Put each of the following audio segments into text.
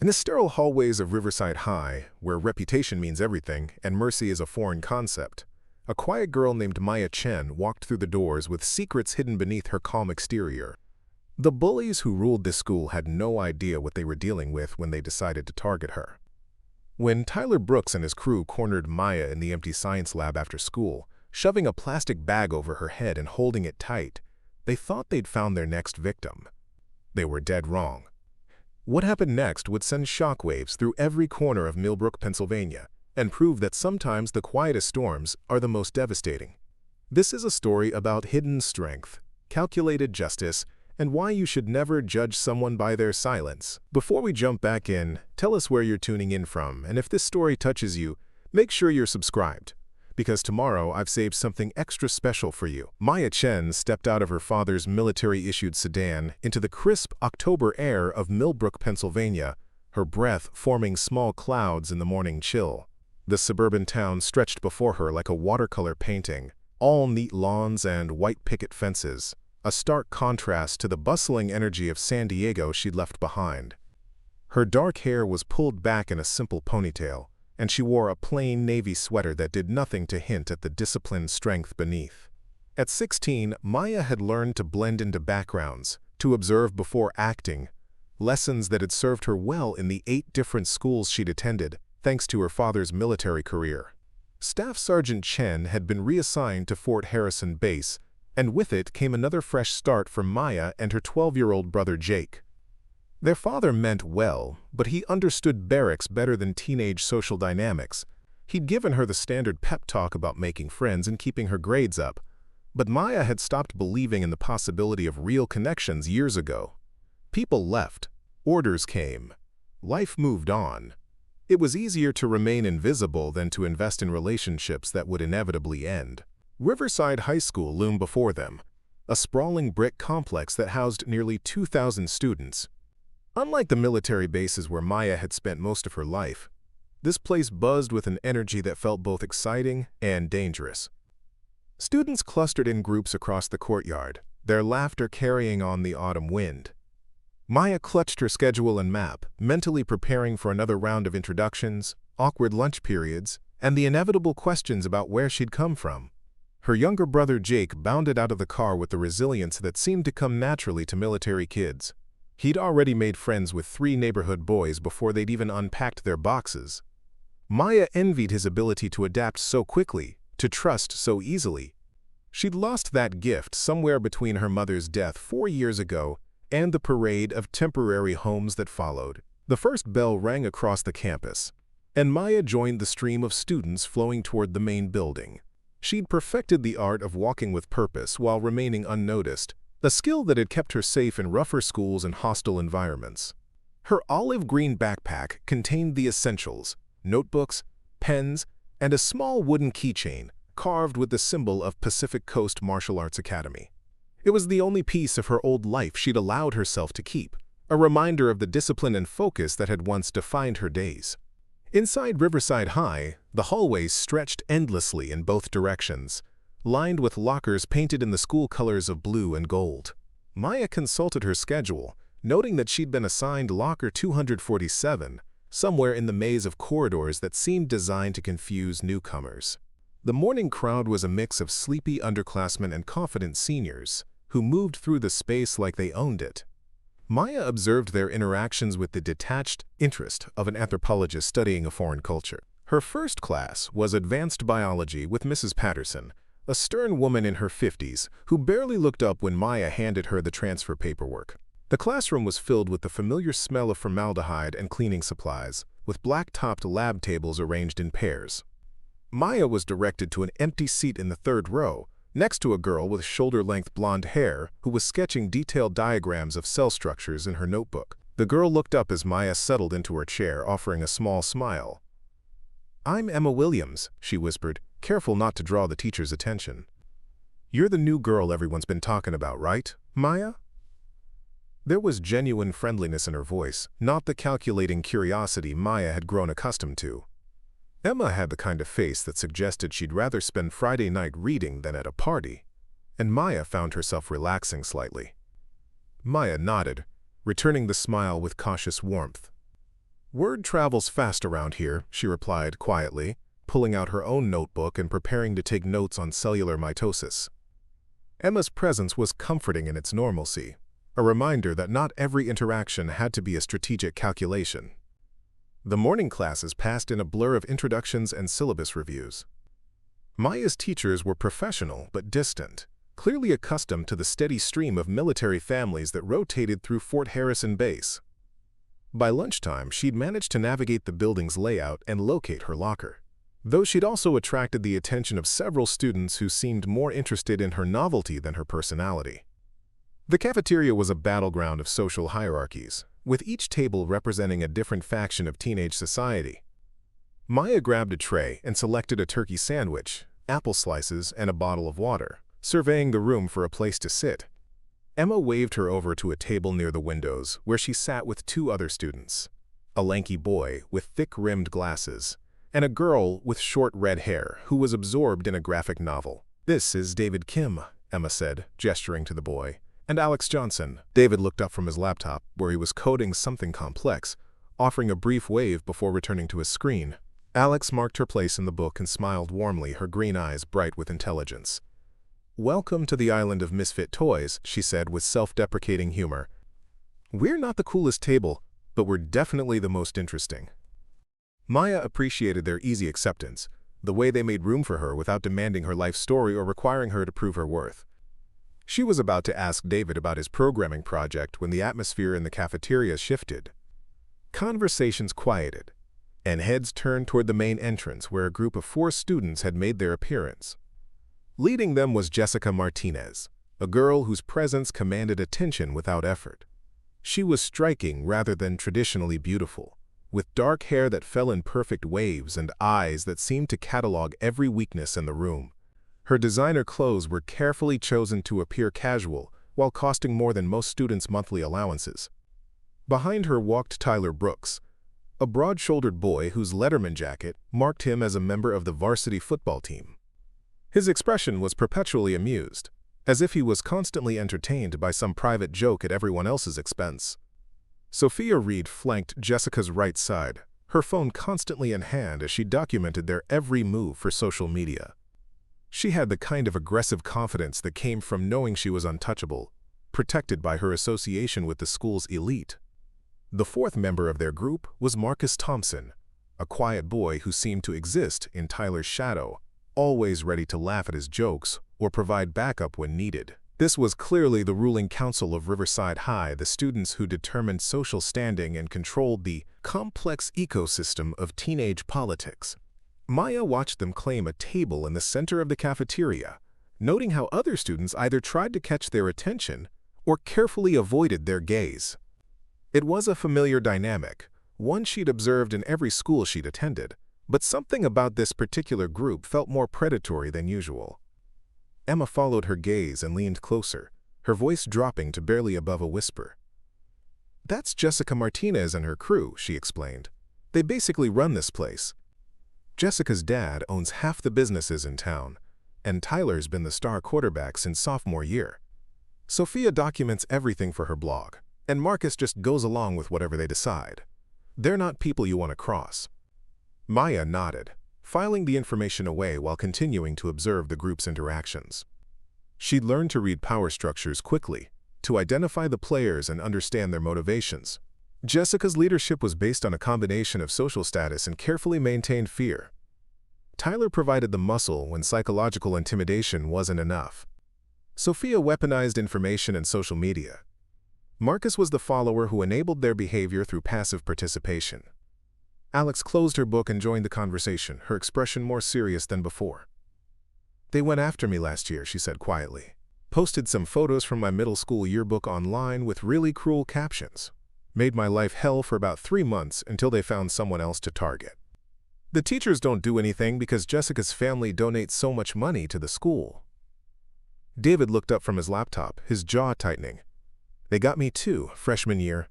In the sterile hallways of Riverside High, where reputation means everything and mercy is a foreign concept, a quiet girl named Maya Chen walked through the doors with secrets hidden beneath her calm exterior. The bullies who ruled this school had no idea what they were dealing with when they decided to target her. When Tyler Brooks and his crew cornered Maya in the empty science lab after school, shoving a plastic bag over her head and holding it tight, they thought they'd found their next victim. They were dead wrong. What happened next would send shockwaves through every corner of Millbrook, Pennsylvania, and prove that sometimes the quietest storms are the most devastating. This is a story about hidden strength, calculated justice, and why you should never judge someone by their silence. Before we jump back in, tell us where you're tuning in from, and if this story touches you, make sure you're subscribed, because tomorrow I've saved something extra special for you. Maya Chen stepped out of her father's military-issued sedan into the crisp October air of Millbrook, Pennsylvania, her breath forming small clouds in the morning chill. The suburban town stretched before her like a watercolor painting, all neat lawns and white picket fences, a stark contrast to the bustling energy of San Diego she'd left behind. Her dark hair was pulled back in a simple ponytail, and she wore a plain navy sweater that did nothing to hint at the disciplined strength beneath. At 16, Maya had learned to blend into backgrounds, to observe before acting, lessons that had served her well in the 8 different schools she'd attended, thanks to her father's military career. Staff Sergeant Chen had been reassigned to Fort Harrison Base, and with it came another fresh start for Maya and her 12-year-old brother Jake. Their father meant well, but he understood barracks better than teenage social dynamics. He'd given her the standard pep talk about making friends and keeping her grades up, but Maya had stopped believing in the possibility of real connections years ago. People left, orders came, life moved on. It was easier to remain invisible than to invest in relationships that would inevitably end. Riverside High School loomed before them, a sprawling brick complex that housed nearly 2,000 students. Unlike the military bases where Maya had spent most of her life, this place buzzed with an energy that felt both exciting and dangerous. Students clustered in groups across the courtyard, their laughter carrying on the autumn wind. Maya clutched her schedule and map, mentally preparing for another round of introductions, awkward lunch periods, and the inevitable questions about where she'd come from. Her younger brother Jake bounded out of the car with the resilience that seemed to come naturally to military kids. He'd already made friends with 3 neighborhood boys before they'd even unpacked their boxes. Maya envied his ability to adapt so quickly, to trust so easily. She'd lost that gift somewhere between her mother's death 4 years ago and the parade of temporary homes that followed. The first bell rang across the campus, and Maya joined the stream of students flowing toward the main building. She'd perfected the art of walking with purpose while remaining unnoticed, a skill that had kept her safe in rougher schools and hostile environments. Her olive green backpack contained the essentials: notebooks, pens, and a small wooden keychain carved with the symbol of Pacific Coast Martial Arts Academy. It was the only piece of her old life she'd allowed herself to keep, a reminder of the discipline and focus that had once defined her days. Inside Riverside High, the hallways stretched endlessly in both directions, lined with lockers painted in the school colors of blue and gold. Maya consulted her schedule, noting that she'd been assigned locker 247, somewhere in the maze of corridors that seemed designed to confuse newcomers. The morning crowd was a mix of sleepy underclassmen and confident seniors, who moved through the space like they owned it. Maya observed their interactions with the detached interest of an anthropologist studying a foreign culture. Her first class was advanced biology with Mrs. Patterson, a stern woman in her 50s who barely looked up when Maya handed her the transfer paperwork. The classroom was filled with the familiar smell of formaldehyde and cleaning supplies, with black-topped lab tables arranged in pairs. Maya was directed to an empty seat in the 3rd row, next to a girl with shoulder-length blonde hair who was sketching detailed diagrams of cell structures in her notebook. The girl looked up as Maya settled into her chair, offering a small smile. "I'm Emma Williams," she whispered, careful not to draw the teacher's attention. "You're the new girl everyone's been talking about, right, Maya?" There was genuine friendliness in her voice, not the calculating curiosity Maya had grown accustomed to. Emma had the kind of face that suggested she'd rather spend Friday night reading than at a party, and Maya found herself relaxing slightly. Maya nodded, returning the smile with cautious warmth. "Word travels fast around here," she replied quietly, pulling out her own notebook and preparing to take notes on cellular mitosis. Emma's presence was comforting in its normalcy, a reminder that not every interaction had to be a strategic calculation. The morning classes passed in a blur of introductions and syllabus reviews. Maya's teachers were professional but distant, clearly accustomed to the steady stream of military families that rotated through Fort Harrison Base. By lunchtime, she'd managed to navigate the building's layout and locate her locker, though she'd also attracted the attention of several students who seemed more interested in her novelty than her personality. The cafeteria was a battleground of social hierarchies, with each table representing a different faction of teenage society. Maya grabbed a tray and selected a turkey sandwich, apple slices, and a bottle of water, surveying the room for a place to sit. Emma waved her over to a table near the windows, where she sat with two other students, a lanky boy with thick-rimmed glasses, and a girl with short red hair who was absorbed in a graphic novel. "This is David Kim," Emma said, gesturing to the boy, "and Alex Johnson." David looked up from his laptop, where he was coding something complex, offering a brief wave before returning to his screen. Alex marked her place in the book and smiled warmly, her green eyes bright with intelligence. "Welcome to the island of misfit toys," she said with self-deprecating humor. "We're not the coolest table, but we're definitely the most interesting." Maya appreciated their easy acceptance, the way they made room for her without demanding her life story or requiring her to prove her worth. She was about to ask David about his programming project when the atmosphere in the cafeteria shifted. Conversations quieted, and heads turned toward the main entrance where a group of 4 students had made their appearance. Leading them was Jessica Martinez, a girl whose presence commanded attention without effort. She was striking rather than traditionally beautiful, with dark hair that fell in perfect waves and eyes that seemed to catalog every weakness in the room. Her designer clothes were carefully chosen to appear casual while costing more than most students' monthly allowances. Behind her walked Tyler Brooks, a broad-shouldered boy whose Letterman jacket marked him as a member of the varsity football team. His expression was perpetually amused, as if he was constantly entertained by some private joke at everyone else's expense. Sophia Reed flanked Jessica's right side, her phone constantly in hand as she documented their every move for social media. She had the kind of aggressive confidence that came from knowing she was untouchable, protected by her association with the school's elite. The 4th member of their group was Marcus Thompson, a quiet boy who seemed to exist in Tyler's shadow, always ready to laugh at his jokes or provide backup when needed. This was clearly the ruling council of Riverside High, the students who determined social standing and controlled the complex ecosystem of teenage politics. Maya watched them claim a table in the center of the cafeteria, noting how other students either tried to catch their attention or carefully avoided their gaze. It was a familiar dynamic, one she'd observed in every school she'd attended, but something about this particular group felt more predatory than usual. Emma followed her gaze and leaned closer, her voice dropping to barely above a whisper. "That's Jessica Martinez and her crew," she explained. "They basically run this place. Jessica's dad owns half the businesses in town, and Tyler's been the star quarterback since sophomore year. Sophia documents everything for her blog, and Marcus just goes along with whatever they decide. They're not people you want to cross." Maya nodded, filing the information away while continuing to observe the group's interactions. She'd learned to read power structures quickly, to identify the players and understand their motivations. Jessica's leadership was based on a combination of social status and carefully maintained fear. Tyler provided the muscle when psychological intimidation wasn't enough. Sophia weaponized information and social media. Marcus was the follower who enabled their behavior through passive participation. Alex closed her book and joined the conversation, her expression more serious than before. "They went after me last year," she said quietly. "Posted some photos from my middle school yearbook online with really cruel captions. Made my life hell for about 3 months until they found someone else to target. The teachers don't do anything because Jessica's family donates so much money to the school." David looked up from his laptop, his jaw tightening. "They got me too, freshman year.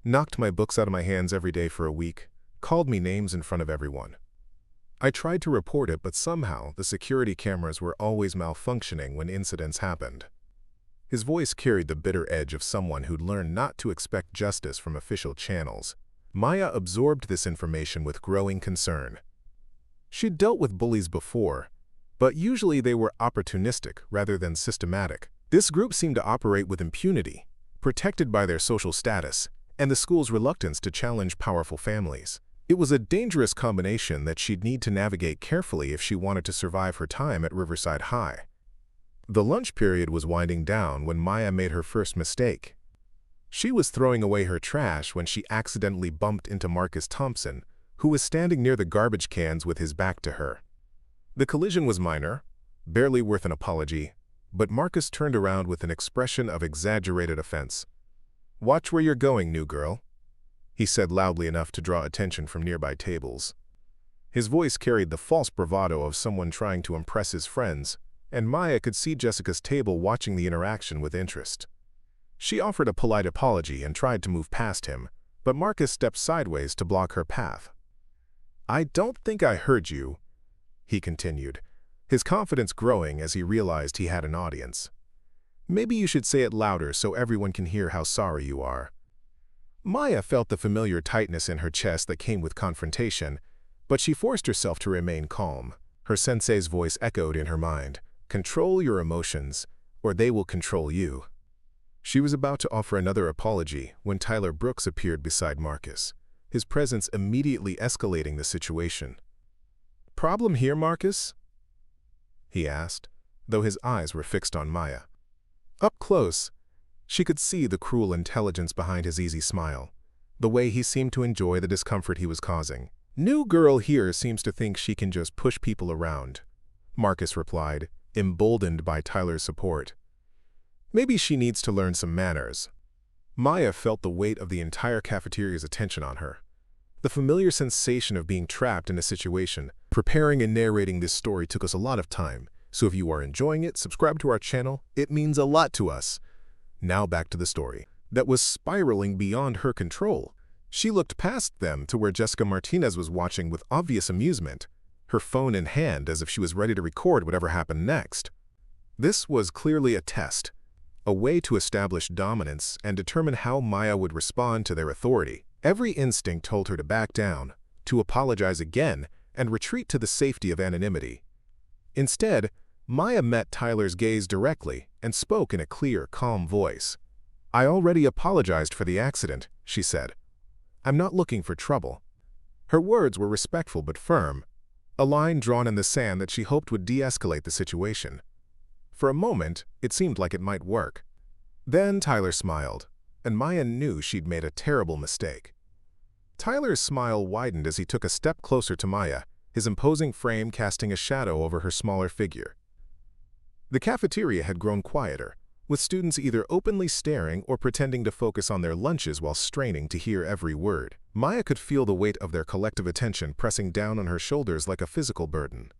Knocked my books out of my hands every day for a week. Called me names in front of everyone. I tried to report it, but somehow the security cameras were always malfunctioning when incidents happened." His voice carried the bitter edge of someone who'd learned not to expect justice from official channels. Maya absorbed this information with growing concern. She'd dealt with bullies before, but usually they were opportunistic rather than systematic. This group seemed to operate with impunity, protected by their social status and the school's reluctance to challenge powerful families. It was a dangerous combination that she'd need to navigate carefully if she wanted to survive her time at Riverside High. The lunch period was winding down when Maya made her first mistake. She was throwing away her trash when she accidentally bumped into Marcus Thompson, who was standing near the garbage cans with his back to her. The collision was minor, barely worth an apology, but Marcus turned around with an expression of exaggerated offense. "Watch where you're going, new girl," he said loudly enough to draw attention from nearby tables. His voice carried the false bravado of someone trying to impress his friends, and Maya could see Jessica's table watching the interaction with interest. She offered a polite apology and tried to move past him, but Marcus stepped sideways to block her path. "I don't think I heard you," he continued, his confidence growing as he realized he had an audience. "Maybe you should say it louder so everyone can hear how sorry you are." Maya felt the familiar tightness in her chest that came with confrontation, but she forced herself to remain calm. Her sensei's voice echoed in her mind, "Control your emotions, or they will control you." She was about to offer another apology when Tyler Brooks appeared beside Marcus, his presence immediately escalating the situation. "Problem here, Marcus?" he asked, though his eyes were fixed on Maya. Up close, she could see the cruel intelligence behind his easy smile, the way he seemed to enjoy the discomfort he was causing. "New girl here seems to think she can just push people around," Marcus replied, emboldened by Tyler's support. "Maybe she needs to learn some manners." Maya felt the weight of the entire cafeteria's attention on her. The familiar sensation of being trapped in a situation. Preparing and narrating this story took us a lot of time, so if you are enjoying it, subscribe to our channel. It means a lot to us. Now back to the story. That was spiraling beyond her control. She looked past them to where Jessica Martinez was watching with obvious amusement, her phone in hand as if she was ready to record whatever happened next. This was clearly a test, a way to establish dominance and determine how Maya would respond to their authority. Every instinct told her to back down, to apologize again, and retreat to the safety of anonymity. Instead, Maya met Tyler's gaze directly and spoke in a clear, calm voice. "I already apologized for the accident," she said. "I'm not looking for trouble." Her words were respectful but firm, a line drawn in the sand that she hoped would de-escalate the situation. For a moment, it seemed like it might work. Then Tyler smiled, and Maya knew she'd made a terrible mistake. Tyler's smile widened as he took a step closer to Maya, his imposing frame casting a shadow over her smaller figure. The cafeteria had grown quieter, with students either openly staring or pretending to focus on their lunches while straining to hear every word. Maya could feel the weight of their collective attention pressing down on her shoulders like a physical burden.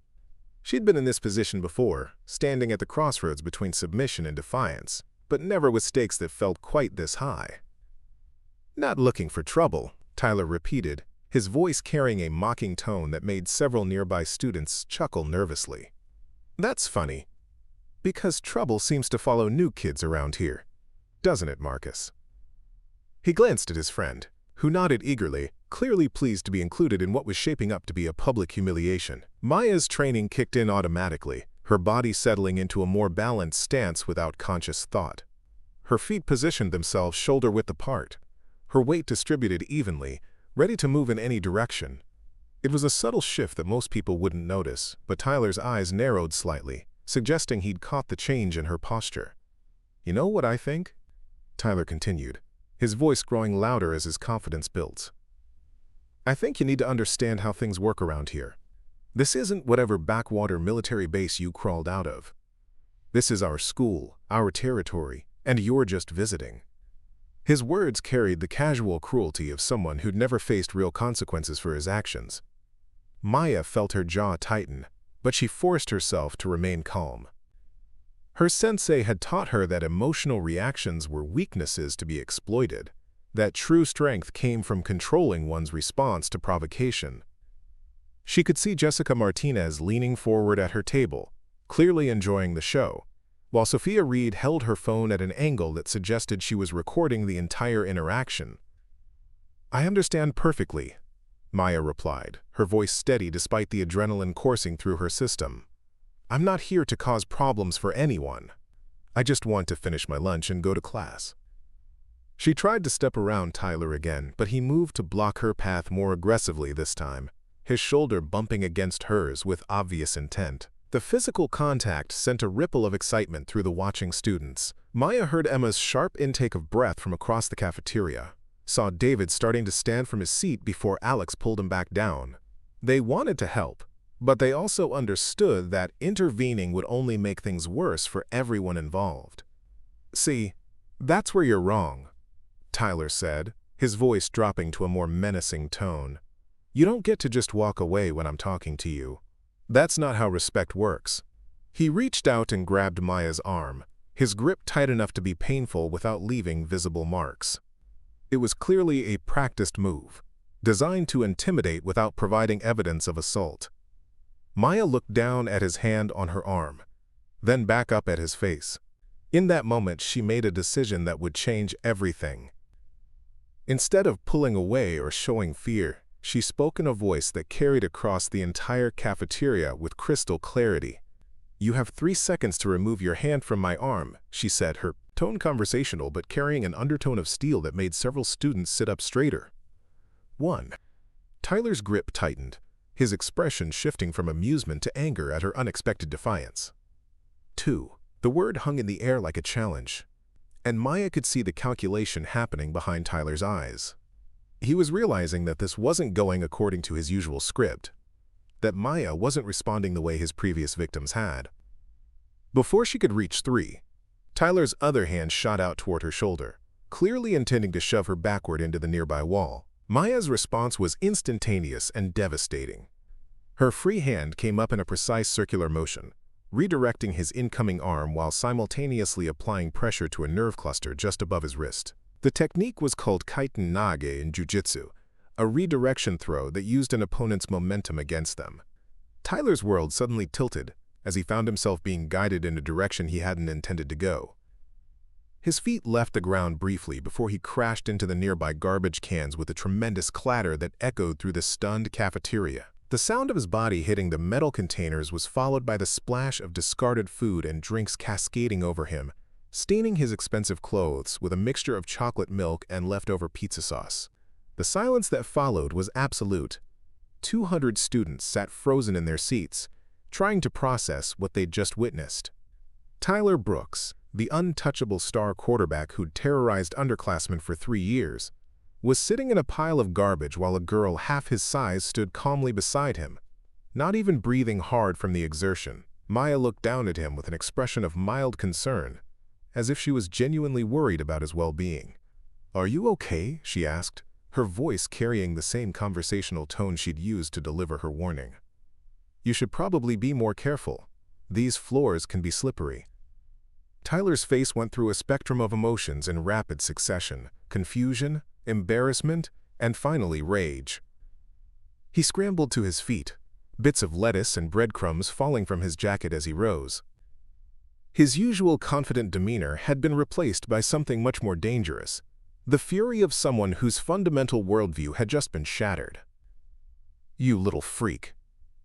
She'd been in this position before, standing at the crossroads between submission and defiance, but never with stakes that felt quite this high. "Not looking for trouble," Tyler repeated, his voice carrying a mocking tone that made several nearby students chuckle nervously. "That's funny, because trouble seems to follow new kids around here, doesn't it, Marcus?" He glanced at his friend, who nodded eagerly, clearly pleased to be included in what was shaping up to be a public humiliation. Maya's training kicked in automatically, her body settling into a more balanced stance without conscious thought. Her feet positioned themselves shoulder-width apart, her weight distributed evenly, ready to move in any direction. It was a subtle shift that most people wouldn't notice, but Tyler's eyes narrowed slightly, suggesting he'd caught the change in her posture. "You know what I think?" Tyler continued, his voice growing louder as his confidence built. "I think you need to understand how things work around here. This isn't whatever backwater military base you crawled out of. This is our school, our territory, and you're just visiting." His words carried the casual cruelty of someone who'd never faced real consequences for his actions. Maya felt her jaw tighten, but she forced herself to remain calm. Her sensei had taught her that emotional reactions were weaknesses to be exploited, that true strength came from controlling one's response to provocation. She could see Jessica Martinez leaning forward at her table, clearly enjoying the show, while Sophia Reed held her phone at an angle that suggested she was recording the entire interaction. "I understand perfectly," Maya replied, her voice steady despite the adrenaline coursing through her system. "I'm not here to cause problems for anyone. I just want to finish my lunch and go to class." She tried to step around Tyler again, but he moved to block her path more aggressively this time, his shoulder bumping against hers with obvious intent. The physical contact sent a ripple of excitement through the watching students. Maya heard Emma's sharp intake of breath from across the cafeteria, saw David starting to stand from his seat before Alex pulled him back down. They wanted to help, but they also understood that intervening would only make things worse for everyone involved. "See, that's where you're wrong," Tyler said, his voice dropping to a more menacing tone. "You don't get to just walk away when I'm talking to you. That's not how respect works." He reached out and grabbed Maya's arm, his grip tight enough to be painful without leaving visible marks. It was clearly a practiced move, designed to intimidate without providing evidence of assault. Maya looked down at his hand on her arm, then back up at his face. In that moment, she made a decision that would change everything. Instead of pulling away or showing fear, she spoke in a voice that carried across the entire cafeteria with crystal clarity. "You have 3 seconds to remove your hand from my arm," she said, her tone conversational but carrying an undertone of steel that made several students sit up straighter. 1. Tyler's grip tightened, his expression shifting from amusement to anger at her unexpected defiance. 2. The word hung in the air like a challenge, and Maya could see the calculation happening behind Tyler's eyes. He was realizing that this wasn't going according to his usual script, that Maya wasn't responding the way his previous victims had. Before she could reach 3, Tyler's other hand shot out toward her shoulder, clearly intending to shove her backward into the nearby wall. Maya's response was instantaneous and devastating. Her free hand came up in a precise circular motion, redirecting his incoming arm while simultaneously applying pressure to a nerve cluster just above his wrist. The technique was called kaiten nage in jujitsu, a redirection throw that used an opponent's momentum against them. Tyler's world suddenly tilted as he found himself being guided in a direction he hadn't intended to go. His feet left the ground briefly before he crashed into the nearby garbage cans with a tremendous clatter that echoed through the stunned cafeteria. The sound of his body hitting the metal containers was followed by the splash of discarded food and drinks cascading over him, staining his expensive clothes with a mixture of chocolate milk and leftover pizza sauce. The silence that followed was absolute. 200 students sat frozen in their seats, trying to process what they'd just witnessed. Tyler Brooks, the untouchable star quarterback who'd terrorized underclassmen for 3 years, was sitting in a pile of garbage while a girl half his size stood calmly beside him, not even breathing hard from the exertion. Maya looked down at him with an expression of mild concern, as if she was genuinely worried about his well-being. "Are you okay?" she asked, her voice carrying the same conversational tone she'd used to deliver her warning. "You should probably be more careful. These floors can be slippery." Tyler's face went through a spectrum of emotions in rapid succession: confusion, embarrassment, and finally rage. He scrambled to his feet, bits of lettuce and breadcrumbs falling from his jacket as he rose. His usual confident demeanor had been replaced by something much more dangerous: the fury of someone whose fundamental worldview had just been shattered. "You little freak,"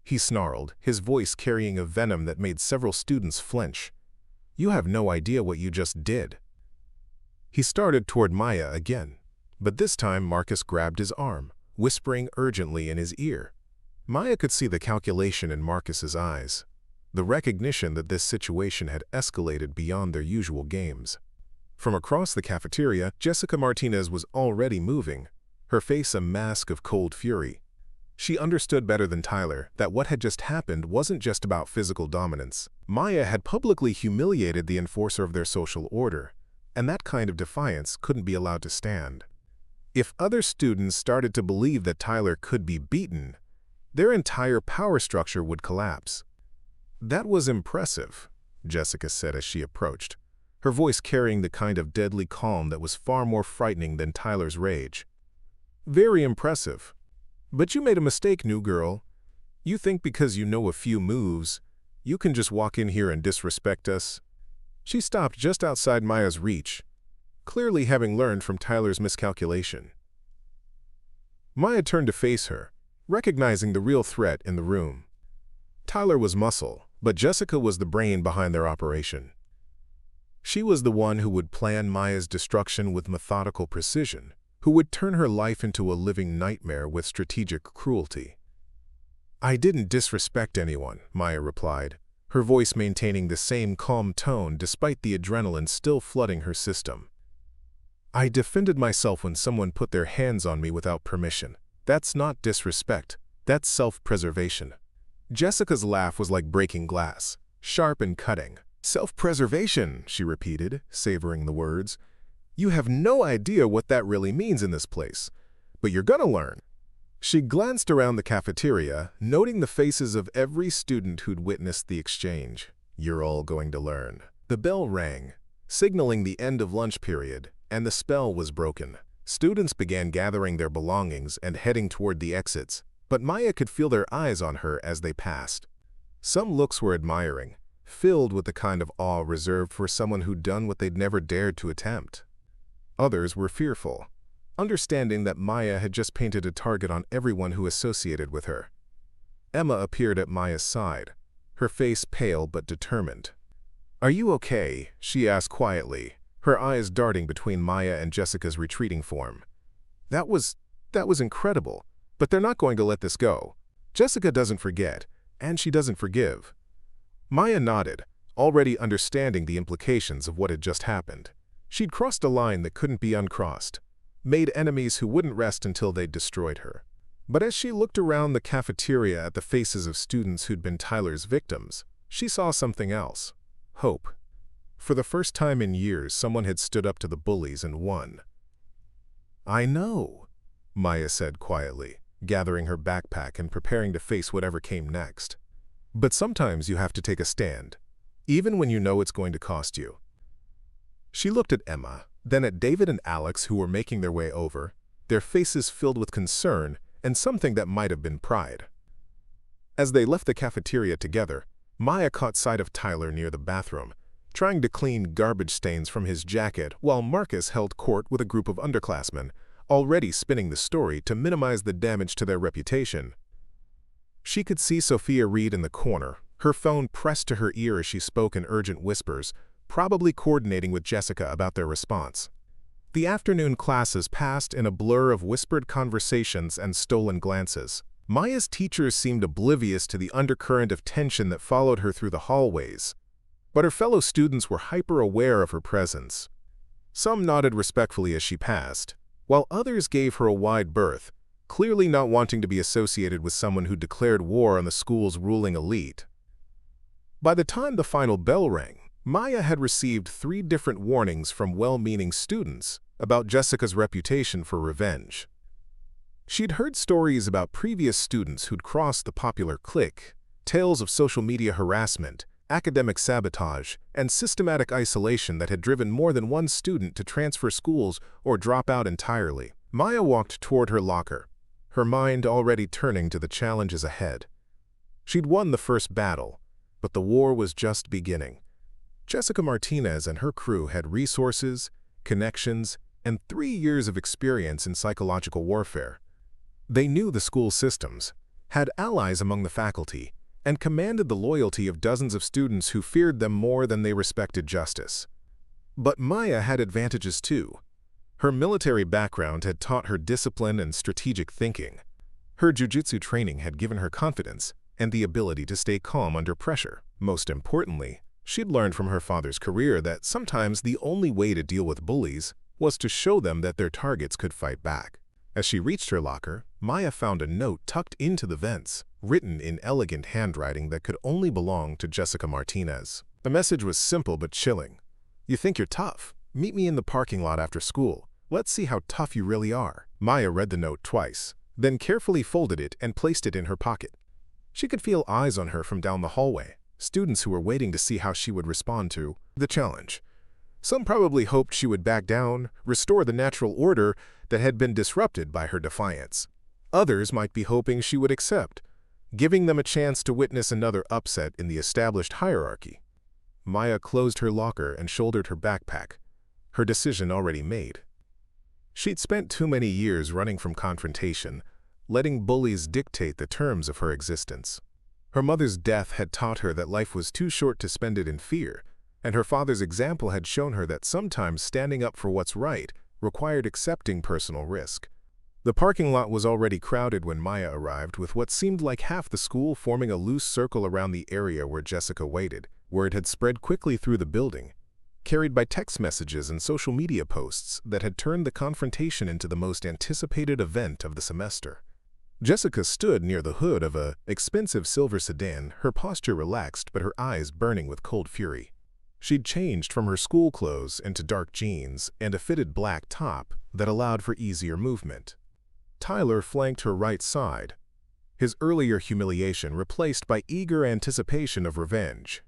he snarled, his voice carrying a venom that made several students flinch. "You have no idea what you just did." He started toward Maya again, but this time Marcus grabbed his arm, whispering urgently in his ear. Maya could see the calculation in Marcus's eyes, the recognition that this situation had escalated beyond their usual games. From across the cafeteria, Jessica Martinez was already moving, her face a mask of cold fury. She understood better than Tyler that what had just happened wasn't just about physical dominance. Maya had publicly humiliated the enforcer of their social order, and that kind of defiance couldn't be allowed to stand. If other students started to believe that Tyler could be beaten, their entire power structure would collapse. "That was impressive," Jessica said as she approached, her voice carrying the kind of deadly calm that was far more frightening than Tyler's rage. "Very impressive. But you made a mistake, new girl. You think because you know a few moves, you can just walk in here and disrespect us." She stopped just outside Maya's reach, clearly having learned from Tyler's miscalculation. Maya turned to face her, recognizing the real threat in the room. Tyler was muscle, but Jessica was the brain behind their operation. She was the one who would plan Maya's destruction with methodical precision, who would turn her life into a living nightmare with strategic cruelty. "I didn't disrespect anyone," Maya replied, her voice maintaining the same calm tone despite the adrenaline still flooding her system. "I defended myself when someone put their hands on me without permission. That's not disrespect, that's self-preservation." Jessica's laugh was like breaking glass, sharp and cutting. "Self-preservation," she repeated, savoring the words. "You have no idea what that really means in this place, but you're gonna learn." She glanced around the cafeteria, noting the faces of every student who'd witnessed the exchange. "You're all going to learn." The bell rang, signaling the end of lunch period, and the spell was broken. Students began gathering their belongings and heading toward the exits, but Maya could feel their eyes on her as they passed. Some looks were admiring, filled with the kind of awe reserved for someone who'd done what they'd never dared to attempt. Others were fearful, understanding that Maya had just painted a target on everyone who associated with her. Emma appeared at Maya's side, her face pale but determined. "Are you okay?" she asked quietly, her eyes darting between Maya and Jessica's retreating form. That was incredible, but they're not going to let this go. Jessica doesn't forget, and she doesn't forgive." Maya nodded, already understanding the implications of what had just happened. She'd crossed a line that couldn't be uncrossed, made enemies who wouldn't rest until they'd destroyed her. But as she looked around the cafeteria at the faces of students who'd been Tyler's victims, she saw something else: hope. For the first time in years, someone had stood up to the bullies and won. "I know," Maya said quietly, gathering her backpack and preparing to face whatever came next. "But sometimes you have to take a stand, even when you know it's going to cost you." She looked at Emma, then at David and Alex, who were making their way over, their faces filled with concern and something that might have been pride. As they left the cafeteria together, Maya caught sight of Tyler near the bathroom, trying to clean garbage stains from his jacket while Marcus held court with a group of underclassmen, already spinning the story to minimize the damage to their reputation. She could see Sophia Reed in the corner, her phone pressed to her ear as she spoke in urgent whispers, probably coordinating with Jessica about their response. The afternoon classes passed in a blur of whispered conversations and stolen glances. Maya's teachers seemed oblivious to the undercurrent of tension that followed her through the hallways, but her fellow students were hyper-aware of her presence. Some nodded respectfully as she passed, while others gave her a wide berth, clearly not wanting to be associated with someone who declared war on the school's ruling elite. By the time the final bell rang, Maya had received 3 different warnings from well-meaning students about Jessica's reputation for revenge. She'd heard stories about previous students who'd crossed the popular clique, tales of social media harassment, academic sabotage, and systematic isolation that had driven more than one student to transfer schools or drop out entirely. Maya walked toward her locker, her mind already turning to the challenges ahead. She'd won the first battle, but the war was just beginning. Jessica Martinez and her crew had resources, connections, and 3 years of experience in psychological warfare. They knew the school systems, had allies among the faculty, and commanded the loyalty of dozens of students who feared them more than they respected justice. But Maya had advantages too. Her military background had taught her discipline and strategic thinking. Her jujitsu training had given her confidence and the ability to stay calm under pressure. Most importantly, she'd learned from her father's career that sometimes the only way to deal with bullies was to show them that their targets could fight back. As she reached her locker, Maya found a note tucked into the vents, written in elegant handwriting that could only belong to Jessica Martinez. The message was simple but chilling. "You think you're tough? Meet me in the parking lot after school. Let's see how tough you really are." Maya read the note twice, then carefully folded it and placed it in her pocket. She could feel eyes on her from down the hallway, students who were waiting to see how she would respond to the challenge. Some probably hoped she would back down, restore the natural order that had been disrupted by her defiance. Others might be hoping she would accept, giving them a chance to witness another upset in the established hierarchy. Maya closed her locker and shouldered her backpack, her decision already made. She'd spent too many years running from confrontation, letting bullies dictate the terms of her existence. Her mother's death had taught her that life was too short to spend it in fear, and her father's example had shown her that sometimes standing up for what's right required accepting personal risk. The parking lot was already crowded when Maya arrived, with what seemed like half the school forming a loose circle around the area where Jessica waited. Word had spread quickly through the building, carried by text messages and social media posts that had turned the confrontation into the most anticipated event of the semester. Jessica stood near the hood of an expensive silver sedan, her posture relaxed but her eyes burning with cold fury. She'd changed from her school clothes into dark jeans and a fitted black top that allowed for easier movement. Tyler flanked her right side, his earlier humiliation replaced by eager anticipation of revenge.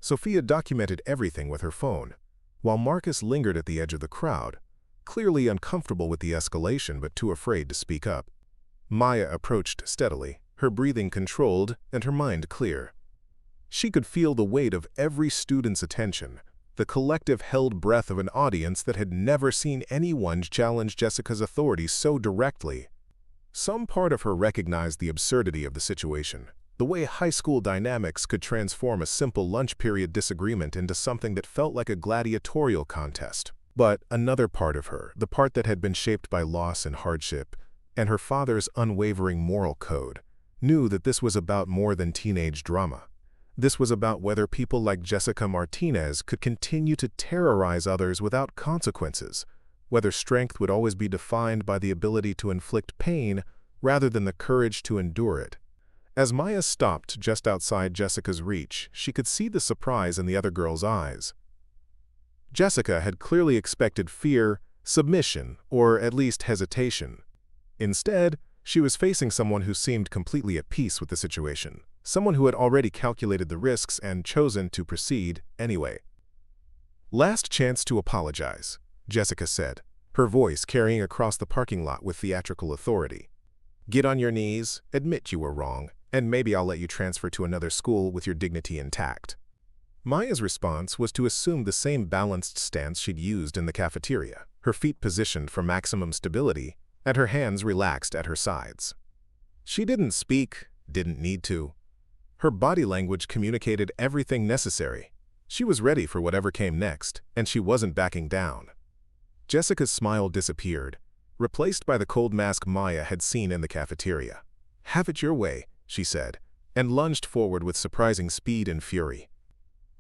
Sophia documented everything with her phone, while Marcus lingered at the edge of the crowd, clearly uncomfortable with the escalation but too afraid to speak up. Maya approached steadily, her breathing controlled and her mind clear. She could feel the weight of every student's attention, the collective held breath of an audience that had never seen anyone challenge Jessica's authority so directly. Some part of her recognized the absurdity of the situation, the way high school dynamics could transform a simple lunch period disagreement into something that felt like a gladiatorial contest. But another part of her, the part that had been shaped by loss and hardship, and her father's unwavering moral code, knew that this was about more than teenage drama. This was about whether people like Jessica Martinez could continue to terrorize others without consequences, whether strength would always be defined by the ability to inflict pain rather than the courage to endure it. As Maya stopped just outside Jessica's reach, she could see the surprise in the other girl's eyes. Jessica had clearly expected fear, submission, or at least hesitation. Instead, she was facing someone who seemed completely at peace with the situation, someone who had already calculated the risks and chosen to proceed anyway. "Last chance to apologize," Jessica said, her voice carrying across the parking lot with theatrical authority. "Get on your knees, admit you were wrong, and maybe I'll let you transfer to another school with your dignity intact." Maya's response was to assume the same balanced stance she'd used in the cafeteria, her feet positioned for maximum stability and her hands relaxed at her sides. She didn't speak, didn't need to. Her body language communicated everything necessary. She was ready for whatever came next, and she wasn't backing down. Jessica's smile disappeared, replaced by the cold mask Maya had seen in the cafeteria. "Have it your way," she said, and lunged forward with surprising speed and fury.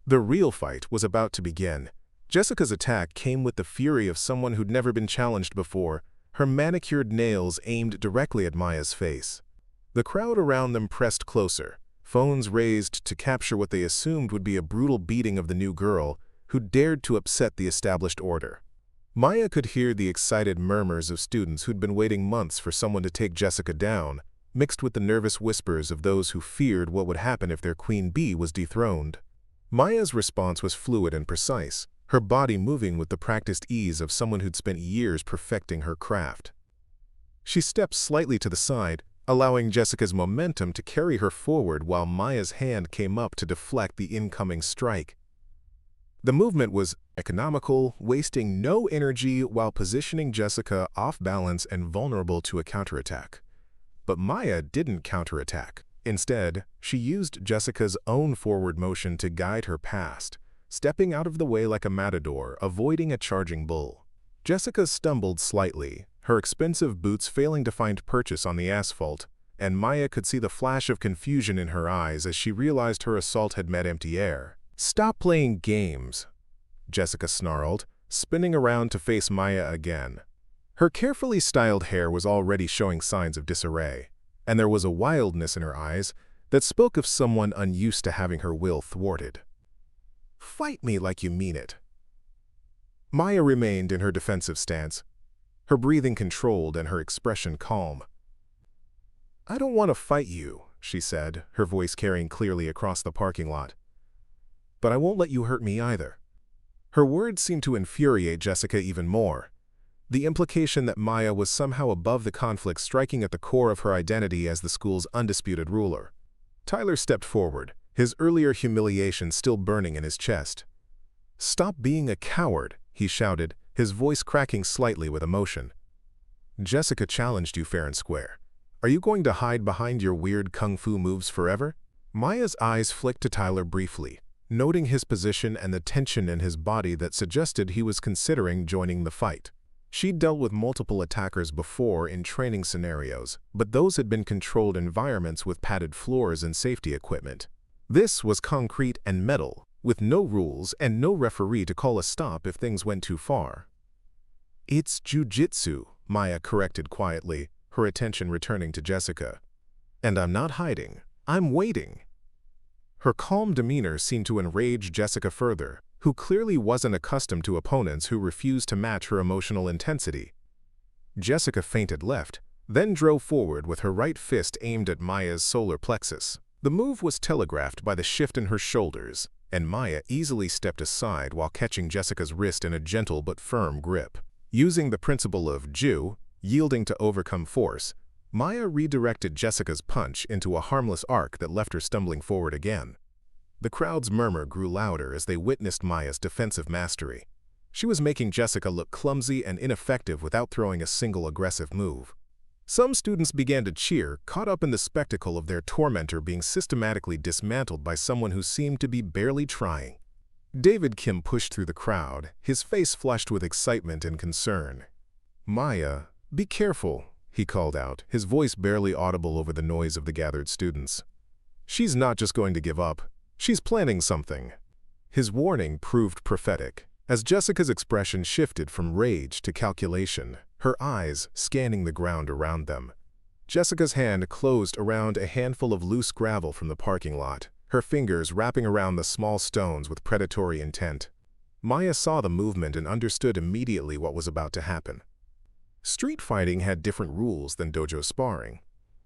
The real fight was about to begin. Jessica's attack came with the fury of someone who'd never been challenged before, her manicured nails aimed directly at Maya's face. The crowd around them pressed closer, phones raised to capture what they assumed would be a brutal beating of the new girl who dared to upset the established order. Maya could hear the excited murmurs of students who'd been waiting months for someone to take Jessica down, mixed with the nervous whispers of those who feared what would happen if their queen bee was dethroned. Maya's response was fluid and precise, her body moving with the practiced ease of someone who'd spent years perfecting her craft. She stepped slightly to the side, allowing Jessica's momentum to carry her forward while Maya's hand came up to deflect the incoming strike. The movement was economical, wasting no energy while positioning Jessica off balance and vulnerable to a counterattack. But Maya didn't counterattack. Instead, she used Jessica's own forward motion to guide her past, stepping out of the way like a matador, avoiding a charging bull. Jessica stumbled slightly, her expensive boots failing to find purchase on the asphalt, and Maya could see the flash of confusion in her eyes as she realized her assault had met empty air. "Stop playing games," Jessica snarled, spinning around to face Maya again. Her carefully styled hair was already showing signs of disarray, and there was a wildness in her eyes that spoke of someone unused to having her will thwarted. "Fight me like you mean it." Maya remained in her defensive stance, her breathing controlled and her expression calm. "I don't want to fight you," she said, her voice carrying clearly across the parking lot. "But I won't let you hurt me either." Her words seemed to infuriate Jessica even more, the implication that Maya was somehow above the conflict striking at the core of her identity as the school's undisputed ruler. Tyler stepped forward, his earlier humiliation still burning in his chest. "Stop being a coward," he shouted, his voice cracking slightly with emotion. Jessica challenged you fair and square. Are you going to hide behind your weird kung fu moves forever? Maya's eyes flicked to Tyler briefly, noting his position and the tension in his body that suggested he was considering joining the fight. She'd dealt with multiple attackers before in training scenarios, but those had been controlled environments with padded floors and safety equipment. This was concrete and metal, with no rules and no referee to call a stop if things went too far. It's jujitsu, Maya corrected quietly, her attention returning to Jessica. And I'm not hiding, I'm waiting. Her calm demeanor seemed to enrage Jessica further, who clearly wasn't accustomed to opponents who refused to match her emotional intensity. Jessica feinted left, then drove forward with her right fist aimed at Maya's solar plexus. The move was telegraphed by the shift in her shoulders, and Maya easily stepped aside while catching Jessica's wrist in a gentle but firm grip. Using the principle of yielding to overcome force, Maya redirected Jessica's punch into a harmless arc that left her stumbling forward again. The crowd's murmur grew louder as they witnessed Maya's defensive mastery. She was making Jessica look clumsy and ineffective without throwing a single aggressive move. Some students began to cheer, caught up in the spectacle of their tormentor being systematically dismantled by someone who seemed to be barely trying. David Kim pushed through the crowd, his face flushed with excitement and concern. "Maya, be careful," he called out, his voice barely audible over the noise of the gathered students. "She's not just going to give up. She's planning something." His warning proved prophetic, as Jessica's expression shifted from rage to calculation, her eyes scanning the ground around them. Jessica's hand closed around a handful of loose gravel from the parking lot, her fingers wrapping around the small stones with predatory intent. Maya saw the movement and understood immediately what was about to happen. Street fighting had different rules than dojo sparring,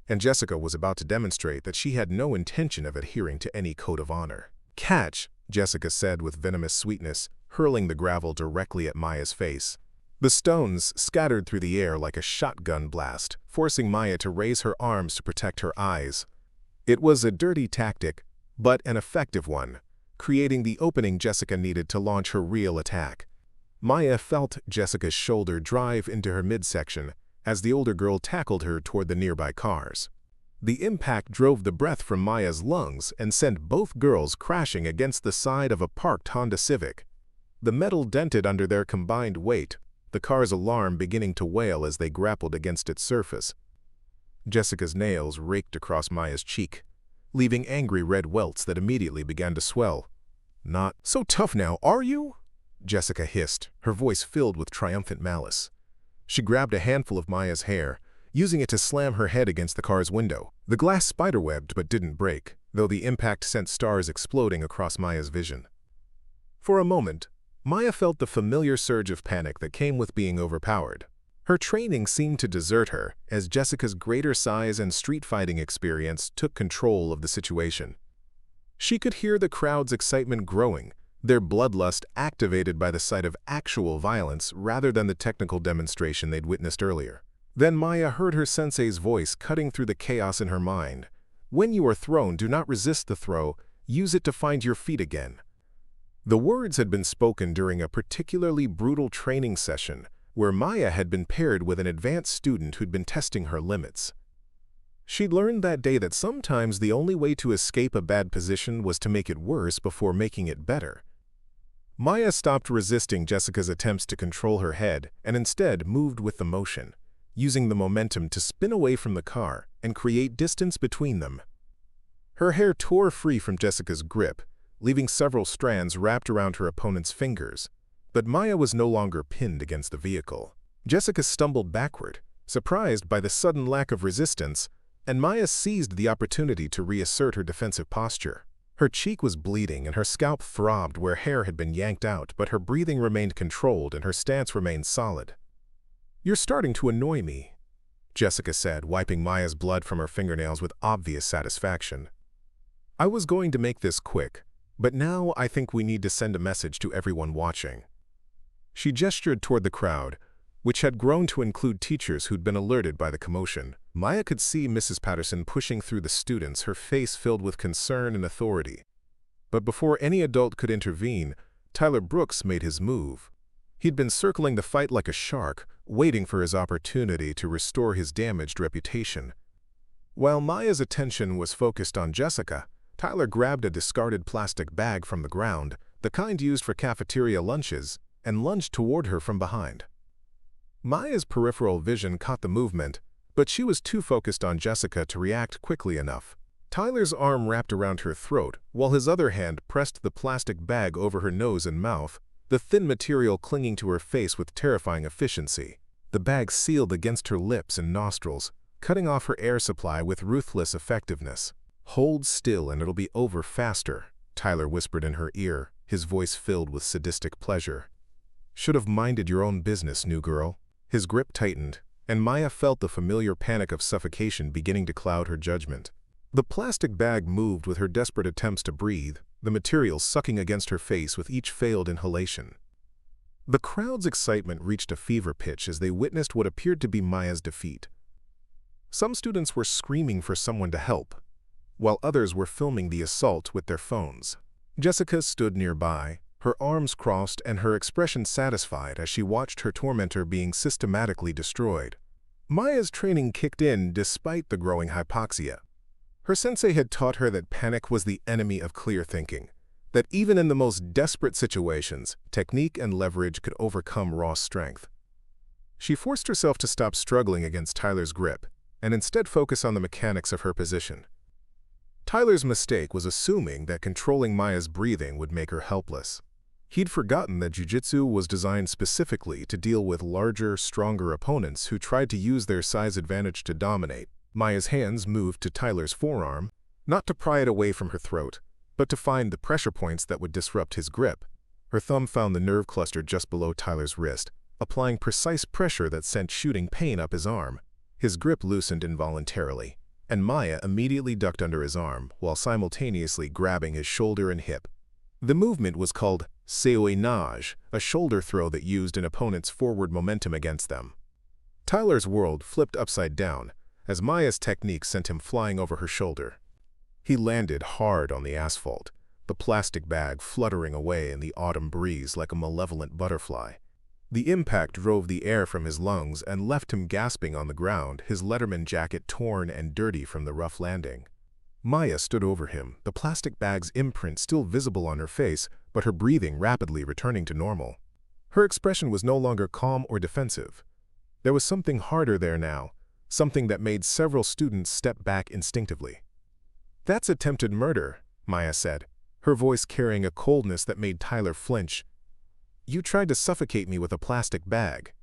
and Jessica was about to demonstrate that she had no intention of adhering to any code of honor. "Catch," Jessica said with venomous sweetness, hurling the gravel directly at Maya's face. The stones scattered through the air like a shotgun blast, forcing Maya to raise her arms to protect her eyes. It was a dirty tactic, but an effective one, creating the opening Jessica needed to launch her real attack. Maya felt Jessica's shoulder drive into her midsection as the older girl tackled her toward the nearby cars. The impact drove the breath from Maya's lungs and sent both girls crashing against the side of a parked Honda Civic. The metal dented under their combined weight, the car's alarm beginning to wail as they grappled against its surface. Jessica's nails raked across Maya's cheek, leaving angry red welts that immediately began to swell. "Not so tough now, are you?" Jessica hissed, her voice filled with triumphant malice. She grabbed a handful of Maya's hair, using it to slam her head against the car's window. The glass spiderwebbed but didn't break, though the impact sent stars exploding across Maya's vision. For a moment, Maya felt the familiar surge of panic that came with being overpowered. Her training seemed to desert her as Jessica's greater size and street fighting experience took control of the situation. She could hear the crowd's excitement growing, their bloodlust activated by the sight of actual violence rather than the technical demonstration they'd witnessed earlier. Then Maya heard her sensei's voice cutting through the chaos in her mind. "When you are thrown, do not resist the throw, use it to find your feet again." The words had been spoken during a particularly brutal training session where Maya had been paired with an advanced student who'd been testing her limits. She'd learned that day that sometimes the only way to escape a bad position was to make it worse before making it better. Maya stopped resisting Jessica's attempts to control her head and instead moved with the motion, using the momentum to spin away from the car and create distance between them. Her hair tore free from Jessica's grip, leaving several strands wrapped around her opponent's fingers, but Maya was no longer pinned against the vehicle. Jessica stumbled backward, surprised by the sudden lack of resistance, and Maya seized the opportunity to reassert her defensive posture. Her cheek was bleeding and her scalp throbbed where hair had been yanked out, but her breathing remained controlled and her stance remained solid. "You're starting to annoy me," Jessica said, wiping Maya's blood from her fingernails with obvious satisfaction. "I was going to make this quick, but now I think we need to send a message to everyone watching." She gestured toward the crowd, which had grown to include teachers who'd been alerted by the commotion. Maya could see Mrs. Patterson pushing through the students, her face filled with concern and authority. But before any adult could intervene, Tyler Brooks made his move. He'd been circling the fight like a shark, waiting for his opportunity to restore his damaged reputation. While Maya's attention was focused on Jessica, Tyler grabbed a discarded plastic bag from the ground, the kind used for cafeteria lunches, and lunged toward her from behind. Maya's peripheral vision caught the movement, but she was too focused on Jessica to react quickly enough. Tyler's arm wrapped around her throat, while his other hand pressed the plastic bag over her nose and mouth, the thin material clinging to her face with terrifying efficiency. The bag sealed against her lips and nostrils, cutting off her air supply with ruthless effectiveness. "Hold still and it'll be over faster," Tyler whispered in her ear, his voice filled with sadistic pleasure. "Should have minded your own business, new girl." His grip tightened, and Maya felt the familiar panic of suffocation beginning to cloud her judgment. The plastic bag moved with her desperate attempts to breathe, the material sucking against her face with each failed inhalation. The crowd's excitement reached a fever pitch as they witnessed what appeared to be Maya's defeat. Some students were screaming for someone to help, while others were filming the assault with their phones. Jessica stood nearby, her arms crossed and her expression satisfied as she watched her tormentor being systematically destroyed. Maya's training kicked in despite the growing hypoxia. Her sensei had taught her that panic was the enemy of clear thinking, that even in the most desperate situations, technique and leverage could overcome raw strength. She forced herself to stop struggling against Tyler's grip and instead focus on the mechanics of her position. Tyler's mistake was assuming that controlling Maya's breathing would make her helpless. He'd forgotten that jiu-jitsu was designed specifically to deal with larger, stronger opponents who tried to use their size advantage to dominate. Maya's hands moved to Tyler's forearm, not to pry it away from her throat, but to find the pressure points that would disrupt his grip. Her thumb found the nerve cluster just below Tyler's wrist, applying precise pressure that sent shooting pain up his arm. His grip loosened involuntarily, and Maya immediately ducked under his arm while simultaneously grabbing his shoulder and hip. The movement was called seoinage, a shoulder throw that used an opponent's forward momentum against them. Tyler's world flipped upside down as Maya's technique sent him flying over her shoulder. He landed hard on the asphalt, the plastic bag fluttering away in the autumn breeze like a malevolent butterfly. The impact drove the air from his lungs and left him gasping on the ground, his Letterman jacket torn and dirty from the rough landing. Maya stood over him, the plastic bag's imprint still visible on her face, but her breathing rapidly returning to normal. Her expression was no longer calm or defensive. There was something harder there now, something that made several students step back instinctively. "That's attempted murder," Maya said, her voice carrying a coldness that made Tyler flinch. "You tried to suffocate me with a plastic bag."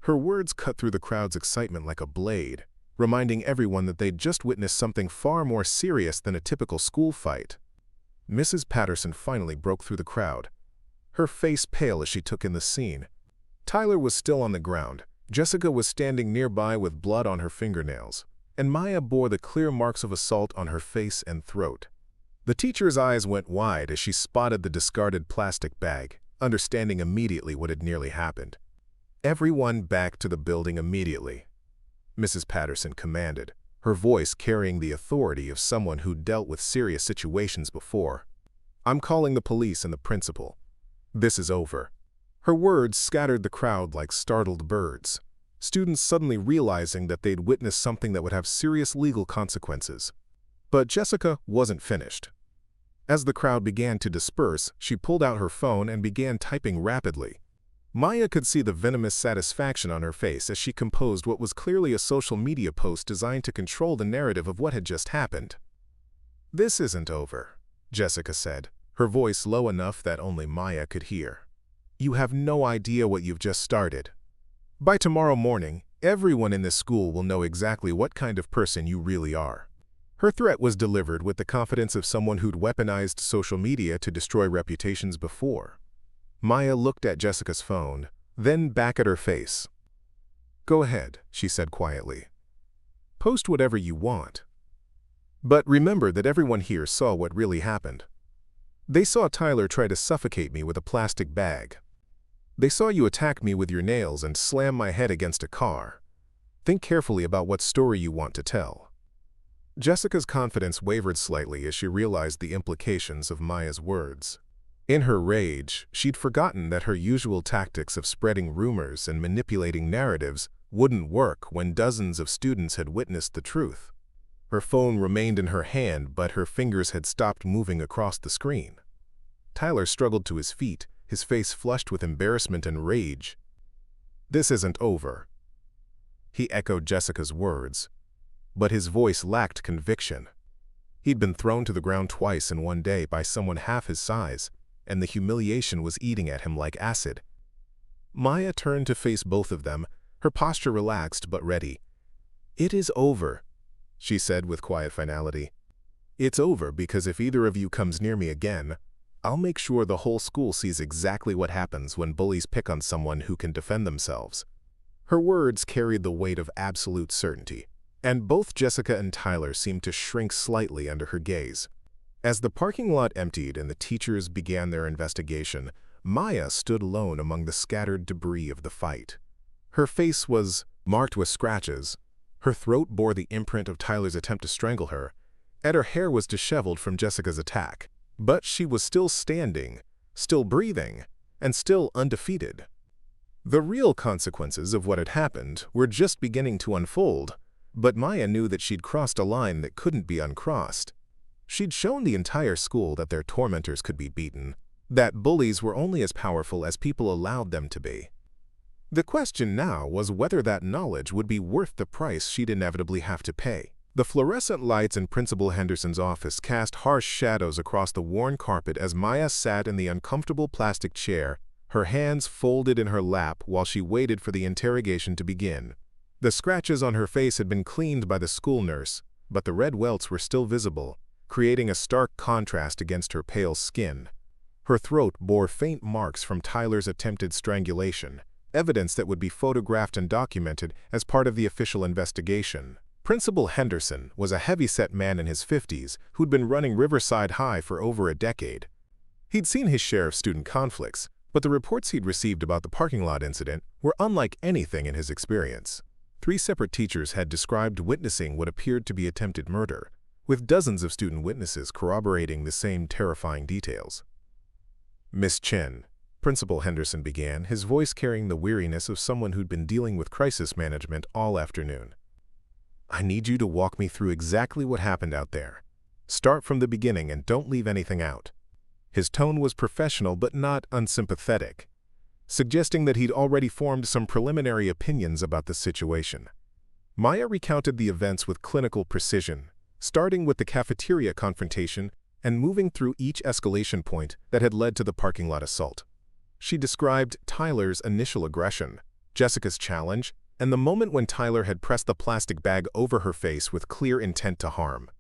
Her words cut through the crowd's excitement like a blade, reminding everyone that they'd just witnessed something far more serious than a typical school fight. Mrs. Patterson finally broke through the crowd, her face pale as she took in the scene. Tyler was still on the ground, Jessica was standing nearby with blood on her fingernails, and Maya bore the clear marks of assault on her face and throat. The teacher's eyes went wide as she spotted the discarded plastic bag, understanding immediately what had nearly happened. "Everyone back to the building immediately," Mrs. Patterson commanded, her voice carrying the authority of someone who'd dealt with serious situations before. "I'm calling the police and the principal. This is over." Her words scattered the crowd like startled birds, students suddenly realizing that they'd witnessed something that would have serious legal consequences. But Jessica wasn't finished. As the crowd began to disperse, she pulled out her phone and began typing rapidly. Maya could see the venomous satisfaction on her face as she composed what was clearly a social media post designed to control the narrative of what had just happened. "This isn't over," Jessica said, her voice low enough that only Maya could hear. "You have no idea what you've just started. By tomorrow morning, everyone in this school will know exactly what kind of person you really are." Her threat was delivered with the confidence of someone who'd weaponized social media to destroy reputations before. Maya looked at Jessica's phone, then back at her face. "Go ahead," she said quietly. "Post whatever you want. But remember that everyone here saw what really happened. They saw Tyler try to suffocate me with a plastic bag. They saw you attack me with your nails and slam my head against a car. Think carefully about what story you want to tell." Jessica's confidence wavered slightly as she realized the implications of Maya's words. In her rage, she'd forgotten that her usual tactics of spreading rumors and manipulating narratives wouldn't work when dozens of students had witnessed the truth. Her phone remained in her hand, but her fingers had stopped moving across the screen. Tyler struggled to his feet, his face flushed with embarrassment and rage. "This isn't over," he echoed Jessica's words, but his voice lacked conviction. He'd been thrown to the ground twice in one day by someone half his size, and the humiliation was eating at him like acid. Maya turned to face both of them, her posture relaxed but ready. "It is over," she said with quiet finality. "It's over because if either of you comes near me again, I'll make sure the whole school sees exactly what happens when bullies pick on someone who can defend themselves." Her words carried the weight of absolute certainty, and both Jessica and Tyler seemed to shrink slightly under her gaze. As the parking lot emptied and the teachers began their investigation, Maya stood alone among the scattered debris of the fight. Her face was marked with scratches. Her throat bore the imprint of Tyler's attempt to strangle her, and her hair was disheveled from Jessica's attack. But she was still standing, still breathing, and still undefeated. The real consequences of what had happened were just beginning to unfold, but Maya knew that she'd crossed a line that couldn't be uncrossed. She'd shown the entire school that their tormentors could be beaten, that bullies were only as powerful as people allowed them to be. The question now was whether that knowledge would be worth the price she'd inevitably have to pay. The fluorescent lights in Principal Henderson's office cast harsh shadows across the worn carpet as Maya sat in the uncomfortable plastic chair, her hands folded in her lap while she waited for the interrogation to begin. The scratches on her face had been cleaned by the school nurse, but the red welts were still visible, creating a stark contrast against her pale skin. Her throat bore faint marks from Tyler's attempted strangulation, evidence that would be photographed and documented as part of the official investigation. Principal Henderson was a heavy-set man in his 50s who'd been running Riverside High for over a decade. He'd seen his share of student conflicts, but the reports he'd received about the parking lot incident were unlike anything in his experience. 3 separate teachers had described witnessing what appeared to be attempted murder, with dozens of student witnesses corroborating the same terrifying details. "Miss Chen," Principal Henderson began, his voice carrying the weariness of someone who'd been dealing with crisis management all afternoon. "I need you to walk me through exactly what happened out there. Start from the beginning and don't leave anything out." His tone was professional but not unsympathetic, suggesting that he'd already formed some preliminary opinions about the situation. Maya recounted the events with clinical precision, starting with the cafeteria confrontation and moving through each escalation point that had led to the parking lot assault. She described Tyler's initial aggression, Jessica's challenge, and the moment when Tyler had pressed the plastic bag over her face with clear intent to harm.